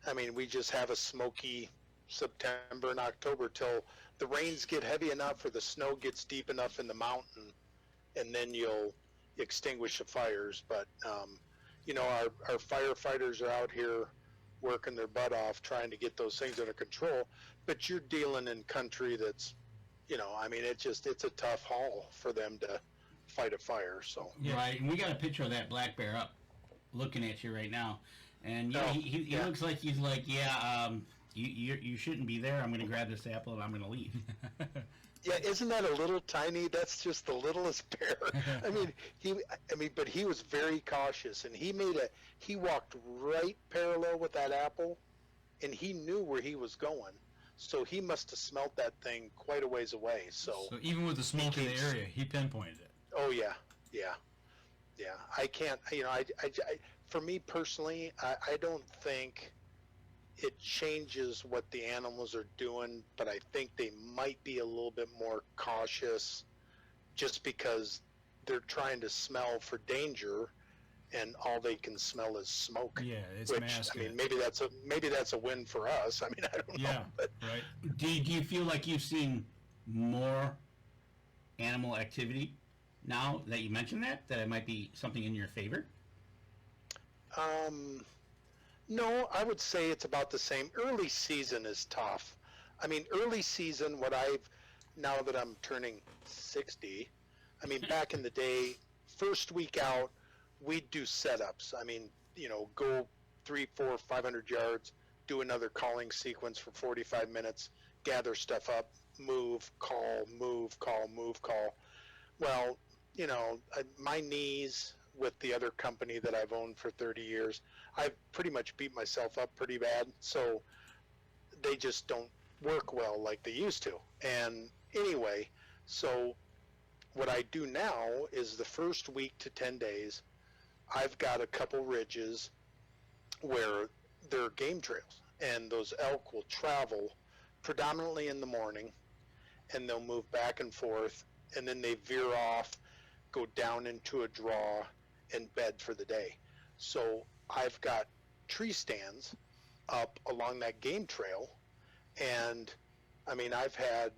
I mean, we just have a smoky September and October till the rains get heavy enough or the snow gets deep enough in the mountain, and then you'll extinguish the fires. But you know, our firefighters are out here working their butt off trying to get those things under control. But you're dealing in country that's, you know, I mean, it's a tough haul for them to fight a fire. So right, and we got a picture of that black bear up, looking at you right now, and he looks like he's like, you shouldn't be there. I'm going to grab this apple and I'm going to leave. Yeah, isn't that a little tiny? That's just the littlest bear. But he was very cautious, and he walked right parallel with that apple, and he knew where he was going. So he must have smelt that thing quite a ways away. So even with the smoke in the area, he pinpointed it. Oh yeah. I can't. You know, I for me personally, I don't think it changes what the animals are doing, but I think they might be a little bit more cautious just because they're trying to smell for danger and all they can smell is smoke. Yeah, it's which, masking. I mean, maybe that's a win for us. I mean, I don't know. But, right. Do you feel like you've seen more animal activity now that you mentioned that it might be something in your favor? No, I would say it's about the same. Early season is tough. I mean, early season, now that I'm turning 60, I mean, back in the day, first week out, we'd do setups. I mean, you know, go 300, 400, 500 yards, do another calling sequence for 45 minutes, gather stuff up, move, call, move, call, move, call. Well, you know, my knees with the other company that I've owned for 30 years, I've pretty much beat myself up pretty bad. So they just don't work well like they used to. And anyway, so what I do now is the first week to 10 days, I've got a couple ridges where they're game trails, and those elk will travel predominantly in the morning, and they'll move back and forth, and then they veer off, go down into a draw, and bed for the day. So I've got tree stands up along that game trail, and I mean, I've had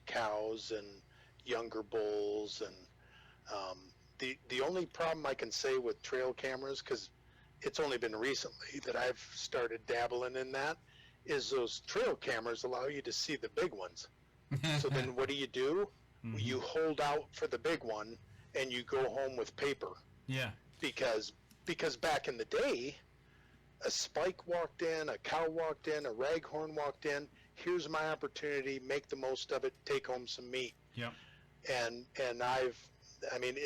cows and younger bulls, and the only problem I can say with trail cameras, because it's only been recently that I've started dabbling in that, is those trail cameras allow you to see the big ones. So then what do? Mm-hmm. You hold out for the big one, and you go home with paper. Yeah. Because back in the day, a spike walked in, a cow walked in, a raghorn walked in. Here's my opportunity. Make the most of it. Take home some meat. Yep. And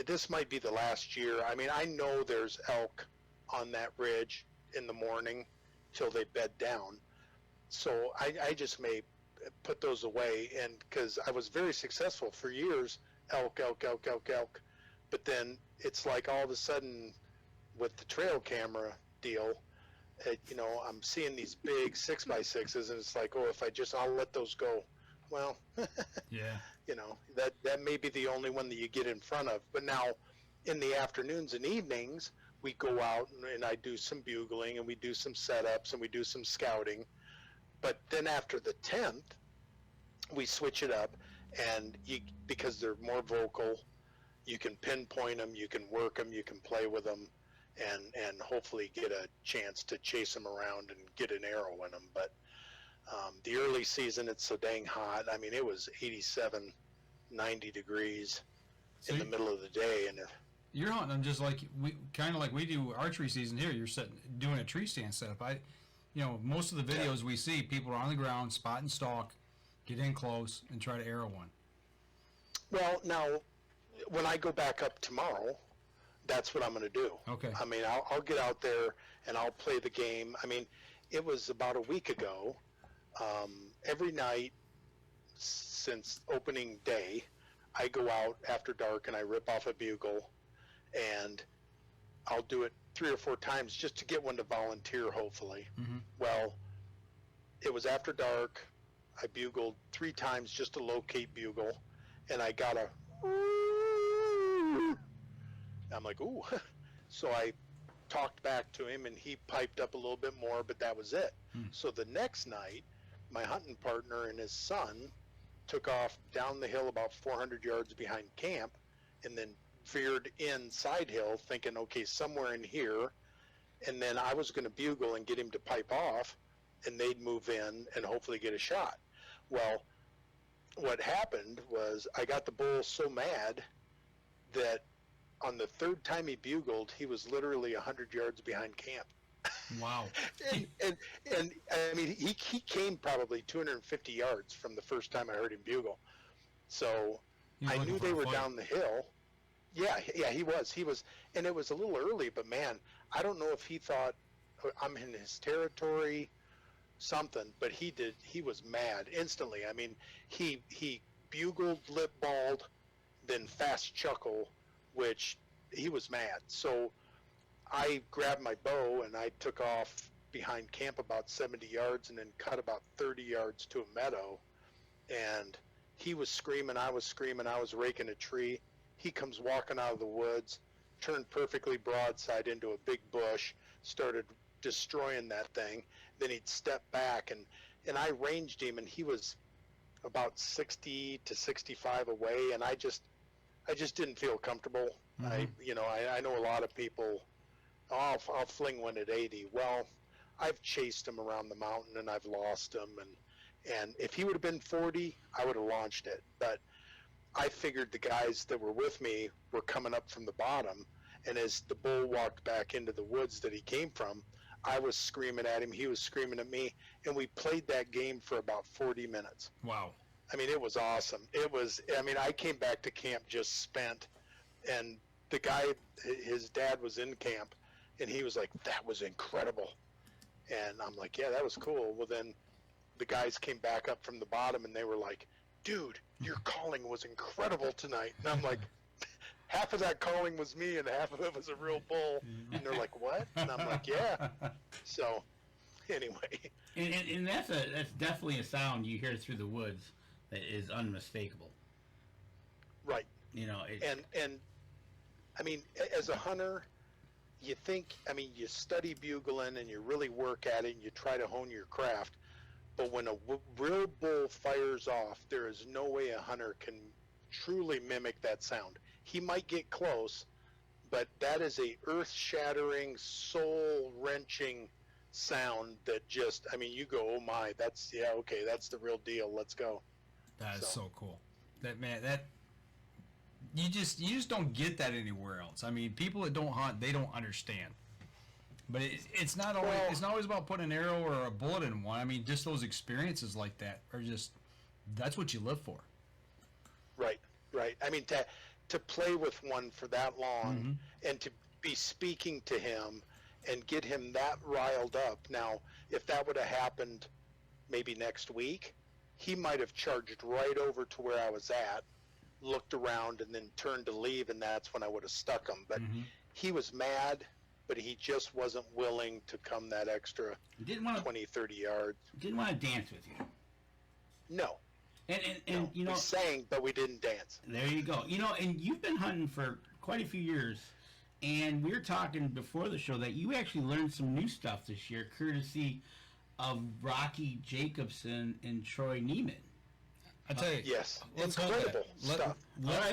this might be the last year. I mean, I know there's elk on that ridge in the morning till they bed down. So I just may put those away, and because I was very successful for years, elk. But then it's like all of a sudden with the trail camera deal, you know, I'm seeing these big 6x6s, and it's like, oh, if I'll let those go. Well, yeah, you know, that may be the only one that you get in front of. But now in the afternoons and evenings, we go out and I do some bugling, and we do some setups, and we do some scouting. But then after the 10th, we switch it up, and because they're more vocal, you can pinpoint them, you can work them, you can play with them, and hopefully get a chance to chase them around and get an arrow in them. But The early season, it's so dang hot. I mean, it was 87, 90 degrees in the middle of the day, and you're hunting them just like we do archery season here. You're doing a tree stand setup. Most of the videos we see, people are on the ground, spot and stalk, get in close, and try to arrow one. Well, now, when I go back up tomorrow, that's what I'm going to do. Okay. I mean, I'll get out there and I'll play the game. I mean, it was about a week ago. Every night since opening day, I go out after dark and I rip off a bugle, and I'll do it 3 or 4 times just to get one to volunteer, hopefully. Mm-hmm. Well, it was after dark. I bugled 3 times just to locate bugle, and I got a... I'm like, ooh. So I talked back to him, and he piped up a little bit more, but that was it. So the next night, my hunting partner and his son took off down the hill about 400 yards behind camp, and then veered in side hill thinking, okay, somewhere in here, and then I was going to bugle and get him to pipe off, and they'd move in and hopefully get a shot. Well, what happened was I got the bull so mad that on the 3rd time he bugled, he was literally 100 yards behind camp. Wow. and I mean, he came probably 250 yards from the first time I heard him bugle. So I knew they were down the hill. Yeah, he was, and it was a little early, but man, I don't know if he thought I'm in his territory, something, but he was mad instantly. I mean, he bugled, lip balled, then fast chuckle, which he was mad. So I grabbed my bow and I took off behind camp about 70 yards and then cut about 30 yards to a meadow, and he was screaming, I was screaming, I was raking a tree. He comes walking out of the woods, turned perfectly broadside into a big bush, started destroying that thing. Then he'd step back, and I ranged him, and he was about 60 to 65 away, and I just didn't feel comfortable. Mm-hmm. I know a lot of people, I'll fling one at 80. Well, I've chased him around the mountain, and I've lost him, and if he would have been 40, I would have launched it. But I figured the guys that were with me were coming up from the bottom, and as the bull walked back into the woods that he came from, I was screaming at him, he was screaming at me, and we played that game for about 40 minutes. Wow. I mean, it was awesome. I came back to camp just spent, and the guy, his dad was in camp, and he was like, that was incredible. And I'm like, yeah, that was cool. Well, then the guys came back up from the bottom, and they were like, dude, your calling was incredible tonight. And I'm like, half of that calling was me, and half of it was a real bull. And they're like, what? And I'm like, yeah. So, anyway. And that's definitely a sound you hear through the woods that is unmistakable. Right. And I mean, as a hunter, you think, you study bugling and you really work at it and you try to hone your craft. But when a real bull fires off, there is no way a hunter can truly mimic that sound. He might get close, but that is a earth-shattering, soul-wrenching sound that just, you go, oh my, that's the real deal. Let's go. That is so cool. You just don't get that anywhere else. I mean, people that don't hunt, they don't understand. But it's not always about putting an arrow or a bullet in one. I mean, just those experiences like that are that's what you live for. Right. I mean, to play with one for that long, and to be speaking to him and get him that riled up. Now, if that would have happened maybe next week, he might have charged right over to where I was at, looked around, and then turned to leave, and that's when I would have stuck him. But he was mad, but he just wasn't willing to come that extra 20, 30 yards. Didn't want to dance with you. No. And we sang, but we didn't dance. There you go. And you've been hunting for quite a few years, and we were talking before the show that you actually learned some new stuff this year, courtesy of Rocky Jacobson and Troy Neiman. I tell you, yes, incredible stuff.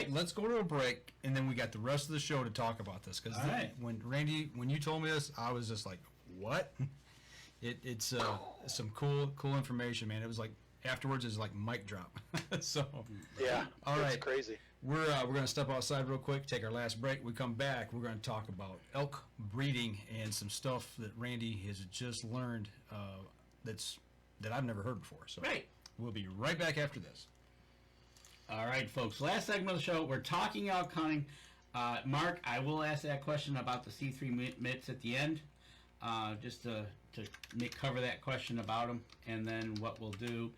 Let's go to a break, and then we got the rest of the show to talk about this. Because when you told me this, I was just like, "What?" It's some cool information, man. It was like afterwards is like mic drop. So Yeah, all it's right. crazy. We're gonna step outside real quick, take our last break. We come back, we're gonna talk about elk breeding and some stuff that Randy has just learned that I've never heard before. So Right. we'll be right back after this. All right, folks. Last segment of the show, we're talking elk hunting. Mark, I will ask that question about the C3 mitts at the end, just to cover that question about them, and then what we'll do,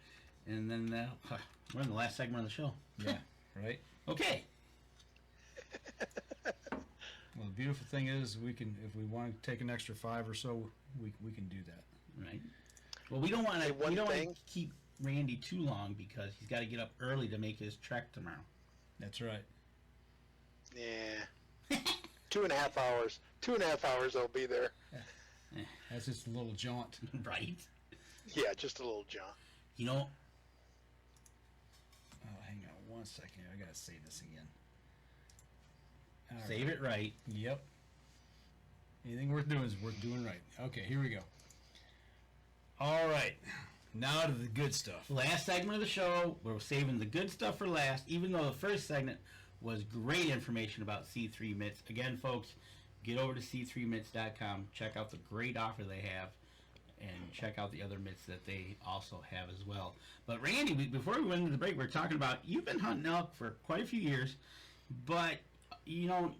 and then we're in the last segment of the show. Yeah, right. Okay. Well, the beautiful thing is we can, if we want to take an extra 5 or so, we can do that. Right. Well, we don't want Hey, to. one We don't want thing- to keep Randy too long because he's got to get up early to make his trek tomorrow. That's right. Yeah. 2.5 hours. 2.5 hours I'll be there. That's just a little jaunt. Right. Yeah, just a little jaunt. You know, Oh, hang on 1 second. I gotta say this again. All right. save it right. Yep. Anything worth doing is worth doing right. Okay, here we go. All right. Now to the good stuff. Last segment of the show, we're saving the good stuff for last, even though the first segment was great information about C3 Mitts. Again, folks, get over to c3mitts.com, check out the great offer they have, and check out the other mitts that they also have as well. But Randy, before we went into the break, we were talking about, you've been hunting elk for quite a few years, but, you know,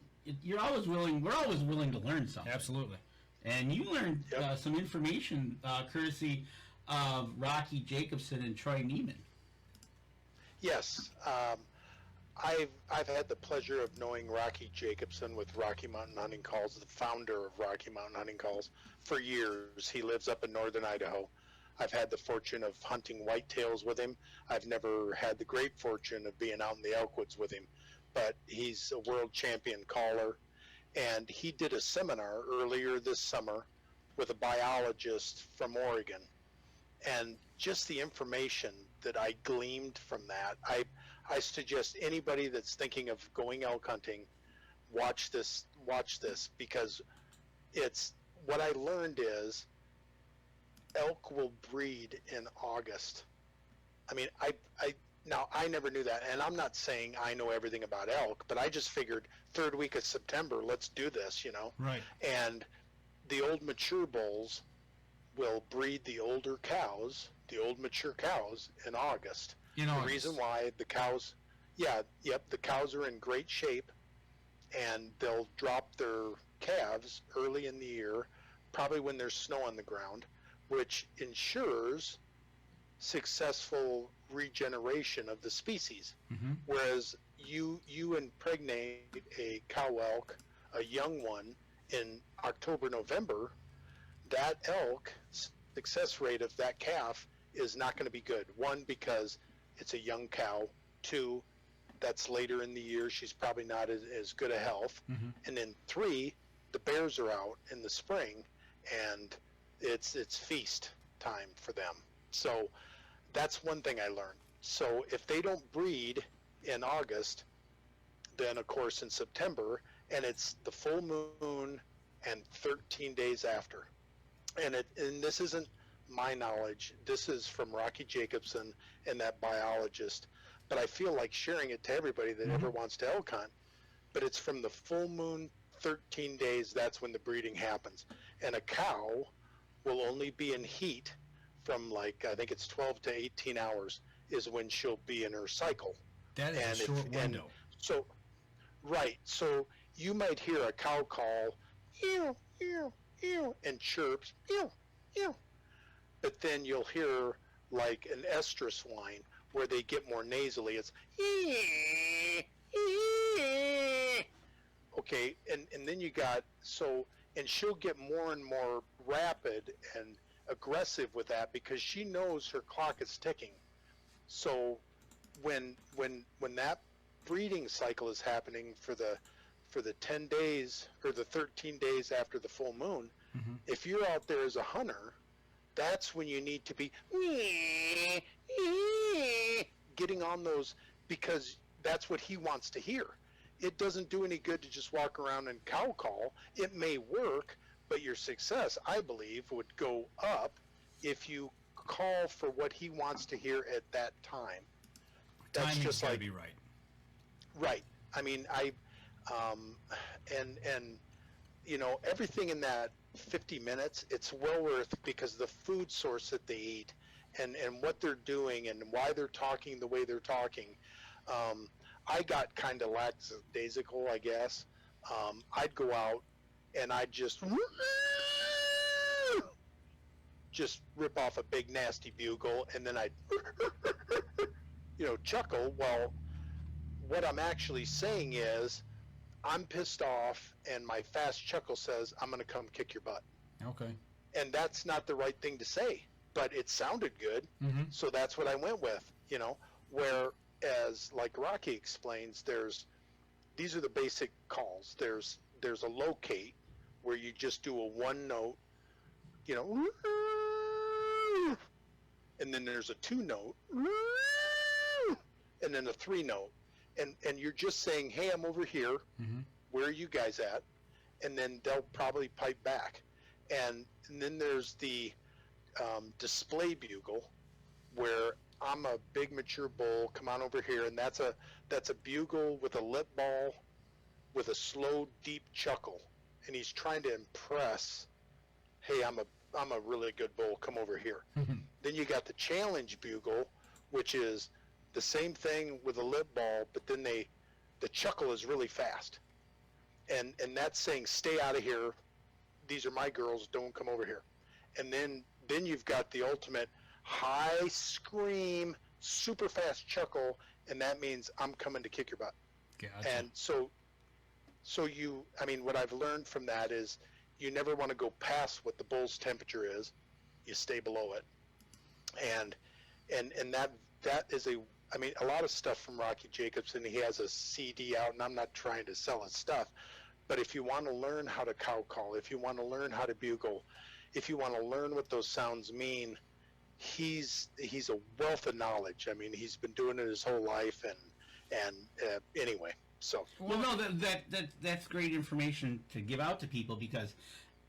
we're always willing to learn something. Absolutely. And you learned Yep. some information courtesy of Rocky Jacobson and Troy Neiman. Yes. I've had the pleasure of knowing Rocky Jacobson with Rocky Mountain Hunting Calls, the founder of Rocky Mountain Hunting Calls, for years. He lives up in northern Idaho. I've had the fortune of hunting whitetails with him. I've never had the great fortune of being out in the Elkwoods with him, but he's a world champion caller. And he did a seminar earlier this summer with a biologist from Oregon. And just the information that I gleaned from that, I suggest anybody that's thinking of going elk hunting, watch this because it's what I learned is elk will breed in August. I mean, I never knew that, and I'm not saying I know everything about elk, but I just figured third week of September, let's do this, you know. Right. And the old mature bulls will breed the older cows, the old mature cows, in August. In August. The reason why the cows, the cows are in great shape, and they'll drop their calves early in the year, probably when there's snow on the ground, which ensures successful regeneration of the species. Mm-hmm. Whereas you impregnate a cow elk, a young one, in October, November, that elk success rate of that calf is not going to be good. One, because it's a young cow. Two, that's later in the year. She's probably not as good a health. Mm-hmm. And then three, the bears are out in the spring, and it's feast time for them. So that's one thing I learned. So if they don't breed in August, then of course in September, and it's the full moon and 13 days after. And this isn't my knowledge. This is from Rocky Jacobson and that biologist. But I feel like sharing it to everybody that ever wants to elk hunt. But it's from the full moon, 13 days, that's when the breeding happens. And a cow will only be in heat from I think it's 12 to 18 hours is when she'll be in her cycle. That is a short window. So, right. So you might hear a cow call, ew, ew, ew, and chirps, ew, ew. But then you'll hear like an estrus whine where they get more nasally. It's okay, and then you got and she'll get more and more rapid and aggressive with that because she knows her clock is ticking. So when that breeding cycle is happening for the 10 days or the 13 days after the full moon, if you're out there as a hunter, that's when you need to be getting on those, because that's what he wants to hear. It doesn't do any good to just walk around and cow call. It may work, But your success, I believe, would go up if you call for what he wants to hear at that time. That's Timing's just gotta like be right. right. I mean, and you know, everything in that 50 minutes, it's well worth because the food source that they eat and what they're doing and why they're talking the way they're talking. I got kind of lackadaisical, I guess. I'd go out and I'd just rip off a big nasty bugle, and then I'd chuckle. Well, what I'm actually saying is I'm pissed off, and my fast chuckle says I'm going to come kick your butt. Okay. And that's not the right thing to say, but it sounded good, so that's what I went with. Whereas, like Rocky explains, these are the basic calls. There's a locate where you just do a one note, and then there's a two note, and then a three note, and you're just saying, hey, I'm over here. Where are you guys at? And then they'll probably pipe back. And then there's the display bugle, where I'm a big mature bull, come on over here, and that's a bugle with a lip ball with a slow, deep chuckle, and he's trying to impress, hey, I'm a really good bull, come over here. Then you got the challenge bugle, which is the same thing with a lip ball, but then the chuckle is really fast, and that's saying, stay out of here, these are my girls, don't come over here. And then you've got the ultimate high scream, super fast chuckle, and that means I'm coming to kick your butt. Gotcha. And so what I've learned from that is you never want to go past what the bull's temperature is. You stay below it. And that is a lot of stuff from Rocky Jacobson. He has a CD out, and I'm not trying to sell his stuff, but if you want to learn how to cow call, if you want to learn how to bugle, if you want to learn what those sounds mean, he's a wealth of knowledge. I mean, he's been doing it his whole life, and anyway. So well, no, that's great information to give out to people, because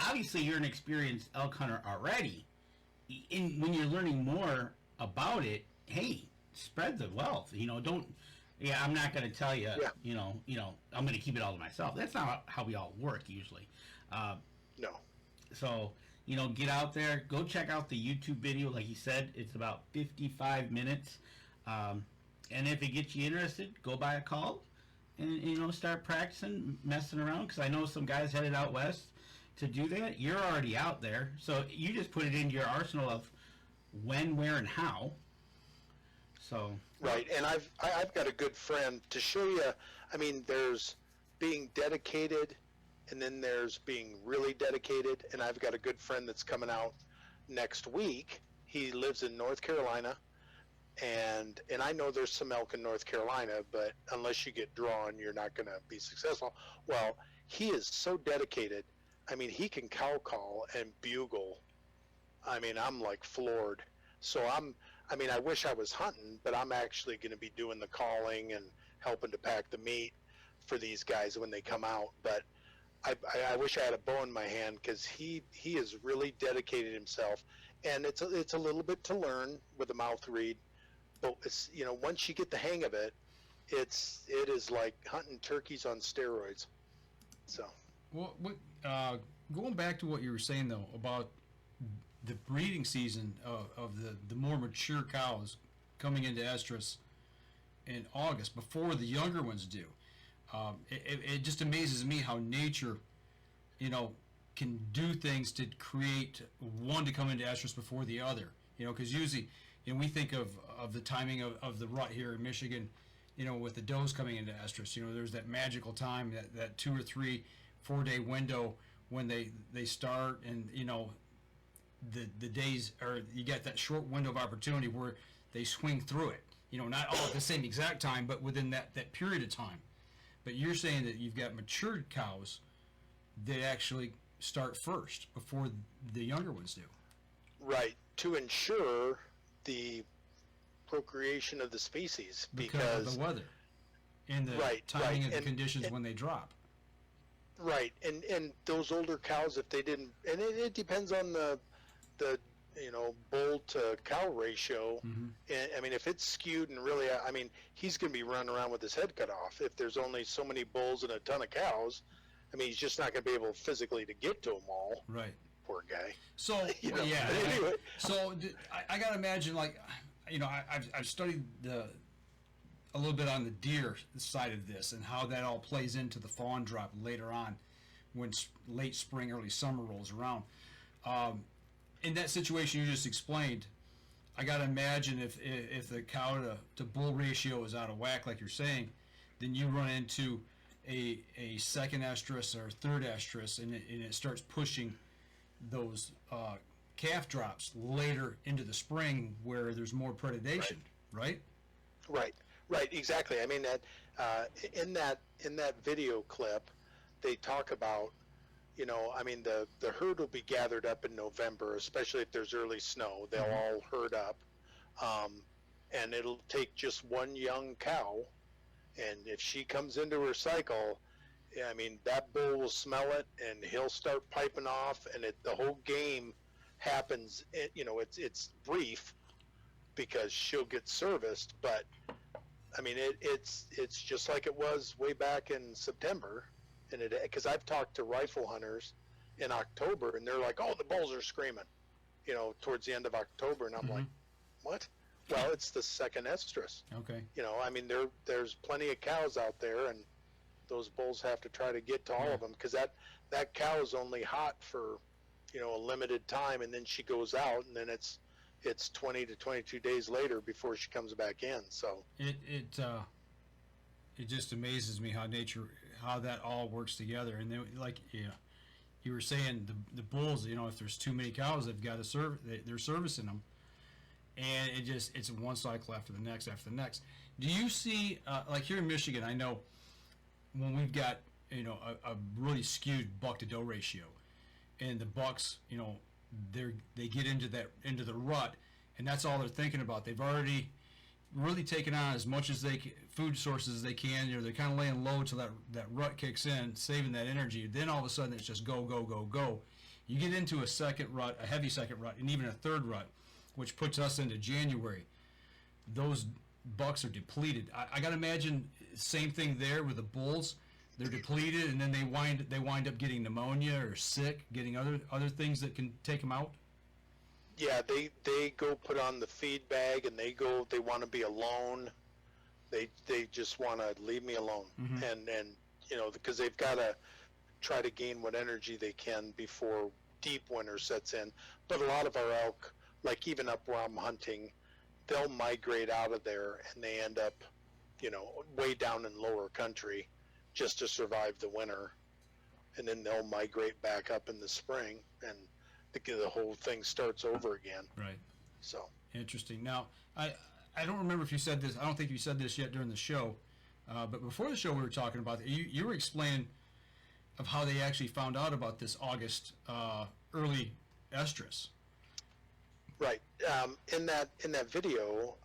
obviously you're an experienced elk hunter already. When you're learning more about it, hey, spread the wealth. Don't. Yeah, I'm not going to tell you. Yeah. I'm going to keep it all to myself. That's not how we all work usually. No. So get out there, go check out the YouTube video. Like you said, it's about 55 minutes. And if it gets you interested, go buy a call and start practicing, messing around. Because I know some guys headed out west to do that. You're already out there, so you just put it into your arsenal of when, where, and how. So right, and I've got a good friend to show you. I mean, there's being dedicated, and then there's being really dedicated. And I've got a good friend that's coming out next week. He lives in North Carolina, and I know there's some elk in North Carolina, but unless you get drawn, you're not going to be successful. Well, he is so dedicated. I mean, he can cow call and bugle. I mean, I'm like floored. So I wish I was hunting, but I'm actually going to be doing the calling and helping to pack the meat for these guys when they come out. But I wish I had a bow in my hand, because he has really dedicated himself, and it's a little bit to learn with a mouth read, but it's once you get the hang of it, it is like hunting turkeys on steroids. So Well, going back to what you were saying though about the breeding season of the more mature cows coming into estrus in August before the younger ones do, it just amazes me how nature, can do things to create one to come into estrus before the other. Because usually, we think of the timing of the rut here in Michigan, with the does coming into estrus. There's that magical time, that 2 or 3, 4 day window when they start, and the days, or you get that short window of opportunity where they swing through it. Not all at the same exact time, but within that period of time. But you're saying that you've got matured cows that actually start first before the younger ones do. right, to ensure the procreation of the species, Because of the weather and the timing of the conditions when they drop. Right, and those older cows, if they didn't, and it depends on the bull to cow ratio. Mm-hmm. And I mean, if it's skewed and really, I mean, he's going to be running around with his head cut off. If there's only so many bulls and a ton of cows, I mean, he's just not going to be able physically to get to them all. Right. Poor guy. So You know, yeah. but anyway. I gotta imagine, like, I've studied a little bit on the deer side of this and how that all plays into the fawn drop later on when late spring, early summer rolls around. In that situation you just explained, I gotta imagine if the cow to bull ratio is out of whack, like you're saying, then you run into a second estrus or third estrus, and it starts pushing those calf drops later into the spring where there's more predation, right? Right, exactly. I mean that in that video clip, they talk about, I mean the herd will be gathered up in November, especially if there's early snow. They'll all herd up, and it'll take just one young cow, and if she comes into her cycle, I mean that bull will smell it, and he'll start piping off, and the whole game happens. It's brief because she'll get serviced, but I mean, it's just like it was way back in September, and because I've talked to rifle hunters in October, and they're like, "Oh, the bulls are screaming," towards the end of October, and I'm like, "What?" Well, it's the second estrus. Okay. I mean, there's plenty of cows out there, and those bulls have to try to get to all of them because that cow is only hot for a limited time, and then she goes out, and then it's 20 to 22 days later before she comes back in. So it just amazes me how that all works together. And then, like, you were saying, the bulls, if there's too many cows, they've got to they're servicing them, and it's one cycle after the next after the next. Do you see, like here in Michigan, I know when we've got a really skewed buck to doe ratio, and the bucks, they get into the rut, and that's all they're thinking about. They've already really taken on as much food sources as they can. They're kind of laying low till that rut kicks in, saving that energy. Then all of a sudden it's just go, go, go, go. You get into a second rut, a heavy second rut, and even a third rut, which puts us into January. Those bucks are depleted. I got to imagine same thing there with the bulls. They're depleted, and then they wind up getting pneumonia or sick, getting other things that can take them out. Yeah, they go put on the feed bag, and they want to be alone. They just want to leave me alone, and because they've got to try to gain what energy they can before deep winter sets in. But a lot of our elk, like even up where I'm hunting, they'll migrate out of there, and they end up, way down in lower country, just to survive the winter, and then they'll migrate back up in the spring, and the whole thing starts over again. Right. So interesting. Now, I don't remember if you said this. I don't think you said this yet during the show, but before the show we were talking about you were explaining of how they actually found out about this August early estrus. Right. In that video,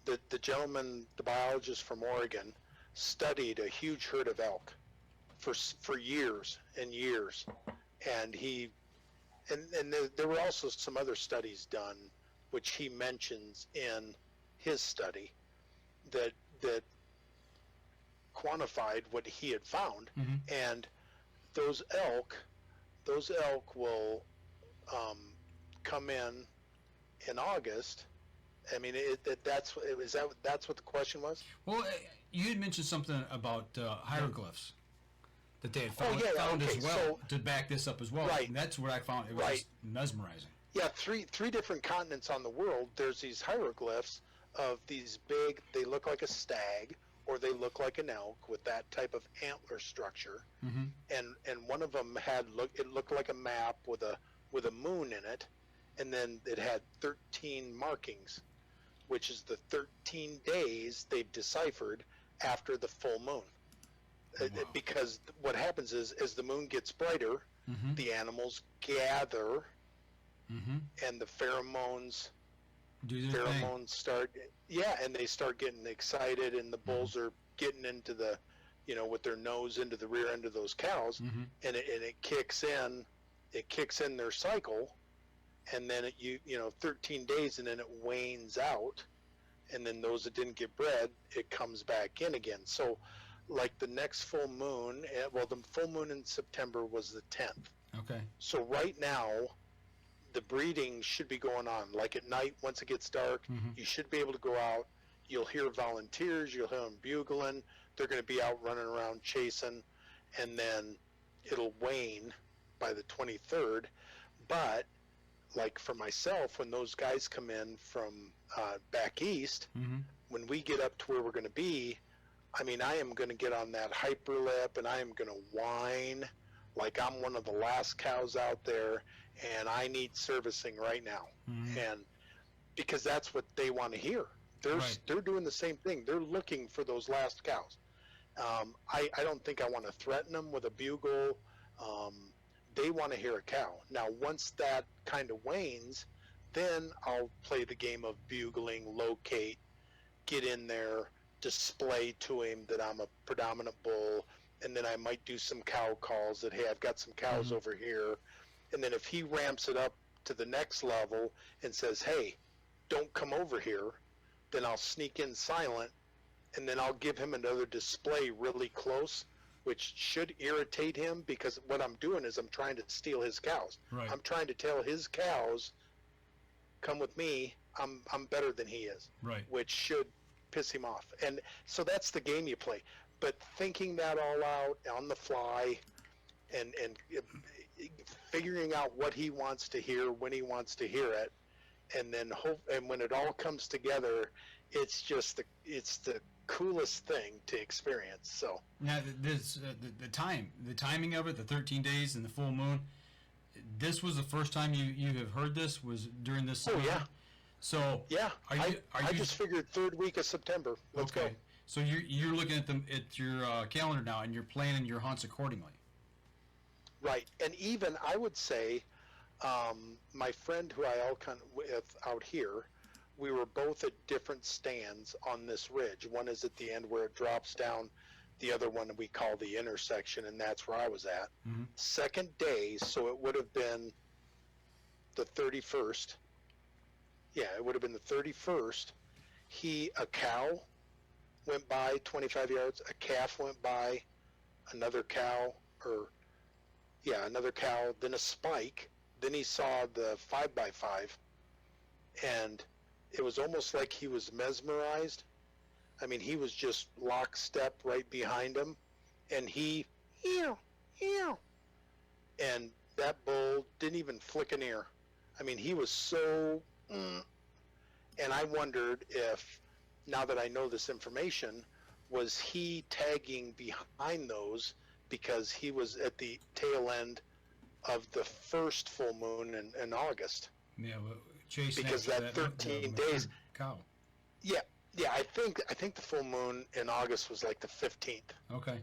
the gentleman, the biologist from Oregon, studied a huge herd of elk for years and years, and there were also some other studies done which he mentions in his study that quantified what he had found. And those elk will come in August. I mean, that's what the question was? Well, you had mentioned something about hieroglyphs that they had found, okay, as well to back this up as well. Right. And that's what I found. It was just mesmerizing. Yeah, three different continents on the world. There's these hieroglyphs of these big. They look like a stag, or they look like an elk with that type of antler structure. And one of them looked like a map with a moon in it, and then it had 13 markings, which is the 13 days they've deciphered after the full moon. Wow. Because what happens is, as the moon gets brighter, the animals gather, and the pheromones start, and they start getting excited, and the bulls are getting into the with their nose into the rear end of those cows, and it kicks in their cycle, and then 13 days, and then it wanes out, and then those that didn't get bred, it comes back in again. So like the next full moon, the full moon in September was the 10th. Okay. So right now, the breeding should be going on. Like at night, once it gets dark, you should be able to go out. You'll hear volunteers. You'll hear them bugling. They're going to be out running around chasing, and then it'll wane by the 23rd. But like for myself, when those guys come in from back east, when we get up to where we're going to be, I mean, I am going to get on that hyperlip, and I am going to whine like I'm one of the last cows out there, and I need servicing right now. And because that's what they want to hear. They're doing the same thing. They're looking for those last cows. I don't think I want to threaten them with a bugle. They want to hear a cow. Now, once that kind of wanes, then I'll play the game of bugling, locate, get in there, display to him that I'm a predominant bull, and then I might do some cow calls that, hey, I've got some cows over here. And then if he ramps it up to the next level and says, hey, don't come over here, then I'll sneak in silent, and then I'll give him another display really close, which should irritate him, because what I'm doing is I'm trying to steal his cows. Right. I'm trying to tell his cows, come with me, I'm better than he is. Right. Which should piss him off. And so that's the game you play. But thinking that all out on the fly, and figuring out what he wants to hear, when he wants to hear it, and then and when it all comes together, it's just the coolest thing to experience. So now this the timing of it, the 13 days and the full moon. This was the first time you have heard this, was during this summer? Oh yeah. So yeah, I just figured third week of September. Let's go. So you're looking at your calendar now, and you're planning your hunts accordingly. Right, and even I would say, my friend who I elk with out here, we were both at different stands on this ridge. One is at the end where it drops down. The other one we call the intersection, and that's where I was at. Second day, so it would have been the 31st. Yeah, it would have been the 31st. A cow went by 25 yards, a calf went by, another cow, then a spike, then he saw the 5x5, and it was almost like he was mesmerized. I mean, he was just lockstep right behind him, and he, and that bull didn't even flick an ear. I mean, he was so, and I wondered if, now that I know this information, was he tagging behind those because he was at the tail end of the first full moon in August? Yeah, well, chasing because that 13 days. Cow. Yeah, I think the full moon in August was like the 15th. Okay.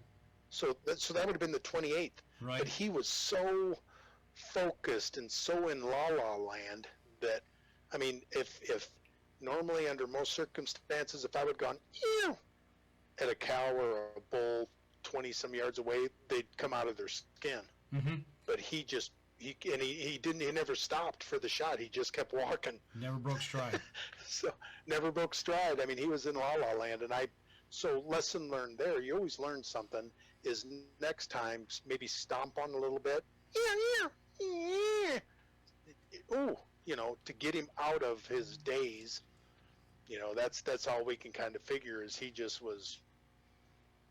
So that would have been the 28th. Right. But he was so focused and so in la la land that, I mean, if normally under most circumstances, if I would have gone at a cow or a bull 20 some yards away, they'd come out of their skin. But he never stopped for the shot. He just kept walking. Never broke stride. So never broke stride. I mean, he was in la la land, and so lesson learned there. You always learn something. Is next time maybe stomp on a little bit. Ooh, to get him out of his daze. That's all we can kind of figure, is he just was.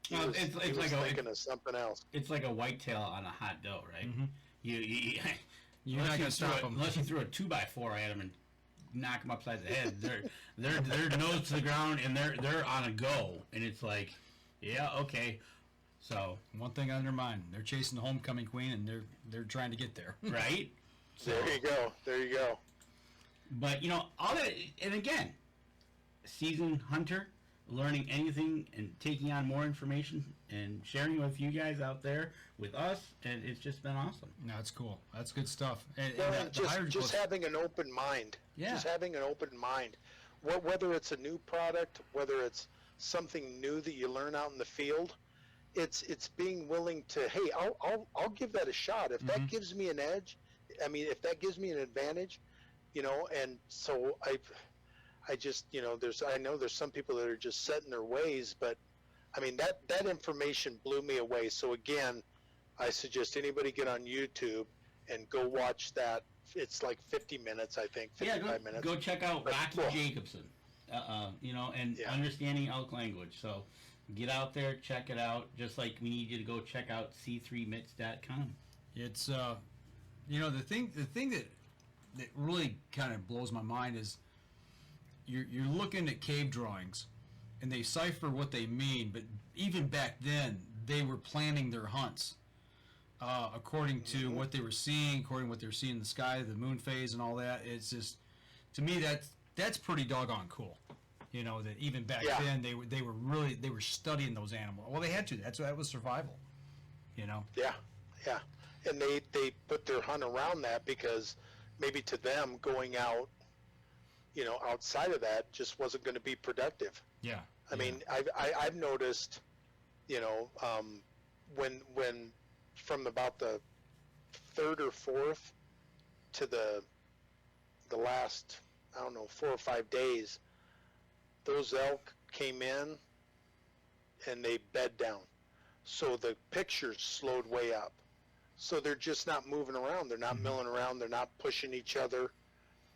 He was thinking of something else. It's like a whitetail on a hot doe, right? You're not gonna stop him unless you throw a 2x4 at him and knock him upside the head. They're nose to the ground, and they're on a go, and it's like, yeah, okay. So one thing on their mind, they're chasing the homecoming queen, and they're trying to get there. Right. So, There you go. But all that, and again, seasoned hunter, learning anything and taking on more information and sharing it with you guys out there, with us, and it's just been awesome. No, it's cool. That's good stuff. And just having an open mind. Yeah. Just having an open mind. Whether it's a new product, whether it's something new that you learn out in the field, it's being willing to, hey, I'll give that a shot if that gives me an edge. I mean, if that gives me an advantage, and so I just, I know there's some people that are just set in their ways, but I mean, that information blew me away. So again, I suggest anybody get on YouTube and go watch that. It's like 50 minutes, I think, 55 minutes. Go check out But, Rocky well, Jacobson, and Yeah. understanding elk language. So get out there, check it out. Just like we need you to go check out c3mitts.com. It's the thing that really kind of blows my mind is you're looking at cave drawings and they cipher what they mean, but even back then they were planning their hunts according to what they were seeing, according to what they were seeing in the sky, the moon phase and all that. It's just, to me, that's pretty doggone cool. That even back then they were studying those animals. Well, they had to. That was survival. Yeah, and they put their hunt around that because maybe to them going out, outside of that just wasn't going to be productive. Yeah. I mean, I've noticed, when from about the third or fourth to the last, I don't know, 4 or 5 days, those elk came in and they bed down. So the pictures slowed way up. So they're just not moving around. They're not milling around. They're not pushing each other,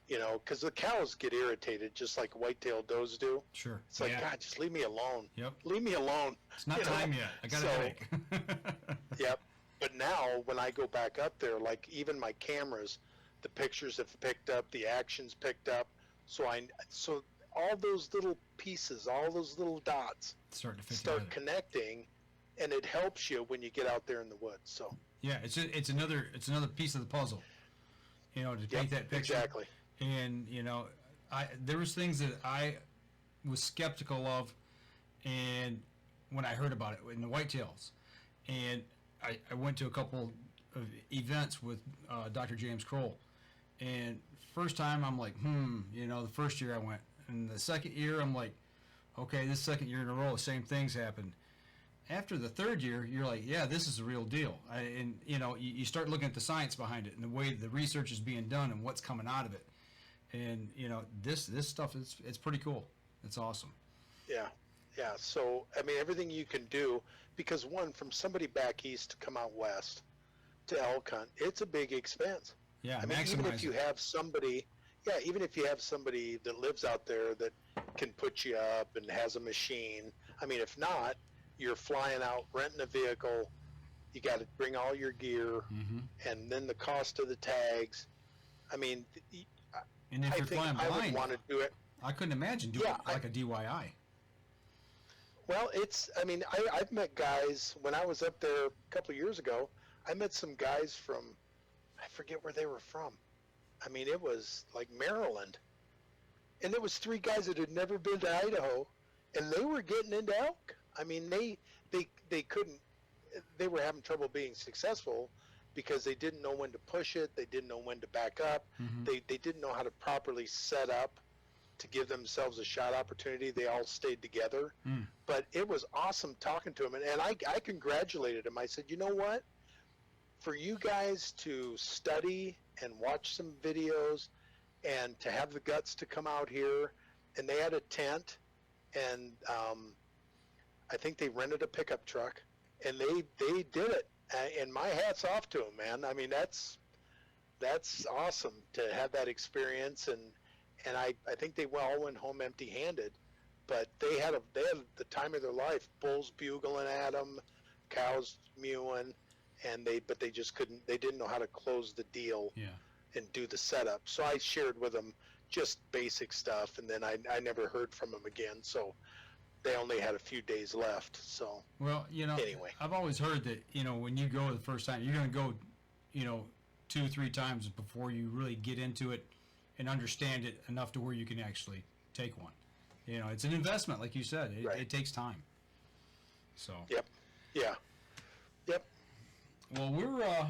because the cows get irritated just like white-tailed does do. Sure. It's like, God, just leave me alone. Yep. Leave me alone. It's not time yet. I got a headache. Yep. But now when I go back up there, like even my cameras, the pictures have picked up, the actions picked up. So all those little pieces, all those little dots Starting to fit start together. connecting, and it helps you when you get out there in the woods. So Yeah, it's another piece of the puzzle. To paint that picture. Exactly. And there was things that I was skeptical of, and when I heard about it in the whitetails, and I went to a couple of events with Dr. James Kroll, and first time I'm like, the first year I went, and the second year I'm like, okay, this second year in a row, the same things happened. After the third year, you're like, yeah, this is the real deal. You start looking at the science behind it and the way the research is being done and what's coming out of it. And, this stuff it's pretty cool. It's awesome. Yeah. So, I mean, everything you can do, because from somebody back east to come out west to elk hunt, it's a big expense. Yeah, I mean, even if you have somebody that lives out there that can put you up and has a machine. I mean, if not, you're flying out, renting a vehicle, you got to bring all your gear, and then the cost of the tags. I mean, and if I you're think flying I would blind, want to do it. I couldn't imagine doing it like a DIY. Well, I've met guys, when I was up there a couple of years ago, I met some guys from, I forget where they were from. I mean, it was like Maryland. And there was 3 guys that had never been to Idaho, and they were getting into elk. I mean, they couldn't, they were having trouble being successful because they didn't know when to push it. They didn't know when to back up. They didn't know how to properly set up to give themselves a shot opportunity. They all stayed together. But it was awesome talking to them. And I congratulated them. I said, you know what? For you guys to study and watch some videos and to have the guts to come out here, and they had a tent, and I think they rented a pickup truck, and they did it. And my hat's off to them, man. I mean, that's awesome to have that experience, and I think they all went home empty-handed, but they had the time of their life. Bulls bugling at them, cows mewing, but they just couldn't. They didn't know how to close the deal and do the setup. So I shared with them just basic stuff, and then I never heard from them again. So they only had a few days left. So well, anyway, I've always heard that when you go the first time, you're going to go 2-3 times before you really get into it and understand it enough to where you can actually take one. It's an investment, like you said. It takes time. So. Yep. Yeah. Yep. Well, we're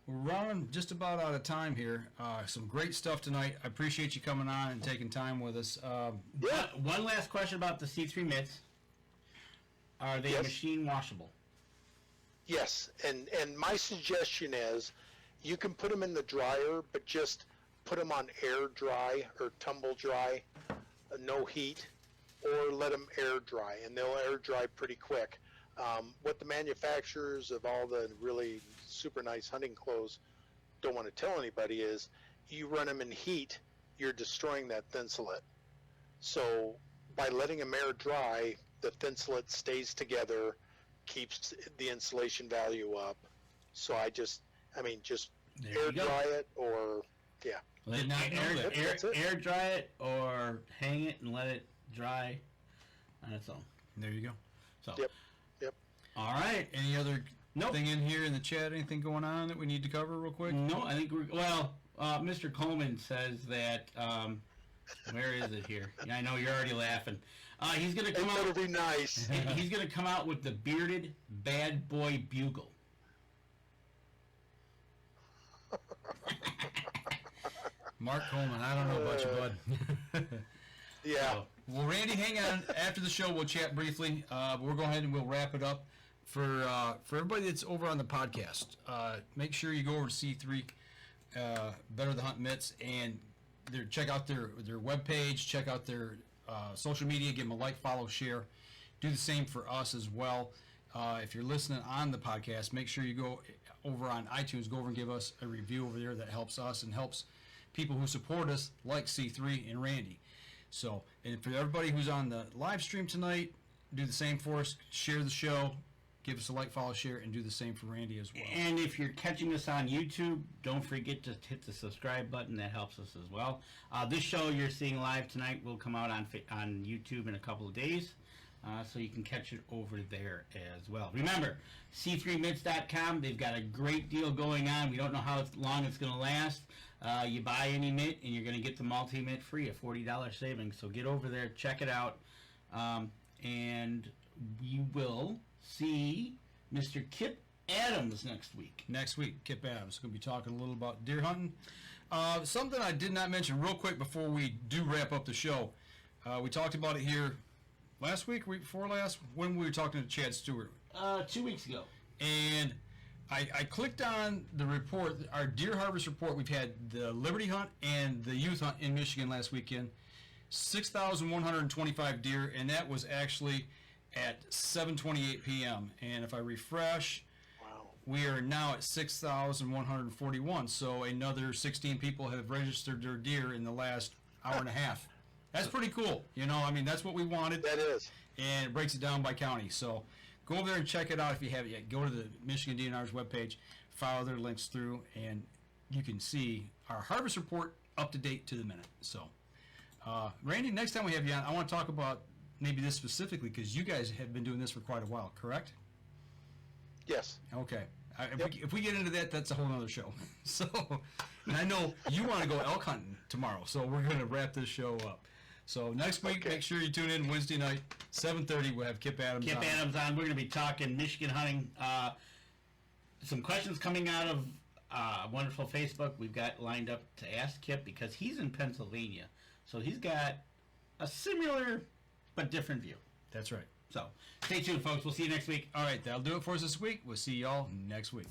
running just about out of time here. Some great stuff tonight. I appreciate you coming on and taking time with us. One last question about the C3 mitts. Are they machine washable? Yes, and my suggestion is you can put them in the dryer, but just put them on air dry or tumble dry, no heat, or let them air dry, and they'll air dry pretty quick. What the manufacturers of all the really super nice hunting clothes don't want to tell anybody is you run them in heat, you're destroying that thinsulate. So by letting them air dry, the thinsulate stays together, keeps the insulation value up. So just There air you go. dry it, or yeah. Did not know that. That's it. Air dry it or hang it and let it dry. That's all. There you go. So, Yep. all right. Any other Nope. thing in here in the chat? Anything going on that we need to cover real quick? No, I think Mr. Coleman says that, where is it here? Yeah, I know you're already laughing. He's going to It come better out. be nice. He's going to come out with the bearded bad boy bugle. Mark Coleman, I don't know about you, bud. Yeah. So, Well, Randy, hang on. After the show, we'll chat briefly. But we'll go ahead and we'll wrap it up. For everybody that's over on the podcast, make sure you go over to C3, Better the Hunt Mitts, and check out their webpage, check out their social media, give them a like, follow, share. Do the same for us as well. If you're listening on the podcast, make sure you go over on iTunes, go over and give us a review over there. That helps us and helps people who support us, like C3 and Randy. So, and for everybody who's on the live stream tonight, do the same for us. Share the show. Give us a like, follow, share, and do the same for Randy as well. and if you're catching us on YouTube, don't forget to hit the subscribe button. That helps us as well. This show you're seeing live tonight will come out on YouTube in a couple of days, so you can catch it over there as well. Remember, C3Mitts.com. They've got a great deal going on. We don't know how long it's going to last. You buy any mitt, and you're going to get the multi-mitt free, a $40 savings. So get over there, check it out, and we will see Mr. Kip Adams next week. Next week, Kip Adams is going to be talking a little about deer hunting. Something I did not mention real quick before we do wrap up the show. We talked about it here last week, week before last, when we were talking to Chad Stewart. 2 weeks ago. And I clicked on the report, our deer harvest report. We've had the Liberty Hunt and the Youth Hunt in Michigan last weekend. 6,125 deer, and that was actually at 7:28 p.m. And if I refresh, Wow. we are now at 6,141. So another 16 people have registered their deer in the last hour and a half. That's pretty cool. You know, I mean, that's what we wanted. That is. And it breaks it down by county. So go over there and check it out if you haven't yet. Go to the Michigan DNR's webpage, follow their links through, and you can see our harvest report up to date to the minute. So, Randy, next time we have you on, I want to talk about maybe this specifically because you guys have been doing this for quite a while, correct? Yes. Okay. Yep. If we get into that, that's a whole other show. So, and I know you want to go elk hunting tomorrow, so we're going to wrap this show up. So next week, Okay. make sure you tune in Wednesday night, 7:30. We'll have Kip Adams Kip on. Adams on. We're going to be talking Michigan hunting. Some questions coming out of wonderful Facebook we've got lined up to ask Kip because he's in Pennsylvania. So he's got a similar but different view. That's right. So stay tuned, folks. We'll see you next week. All right, that'll do it for us this week. We'll see y'all next week.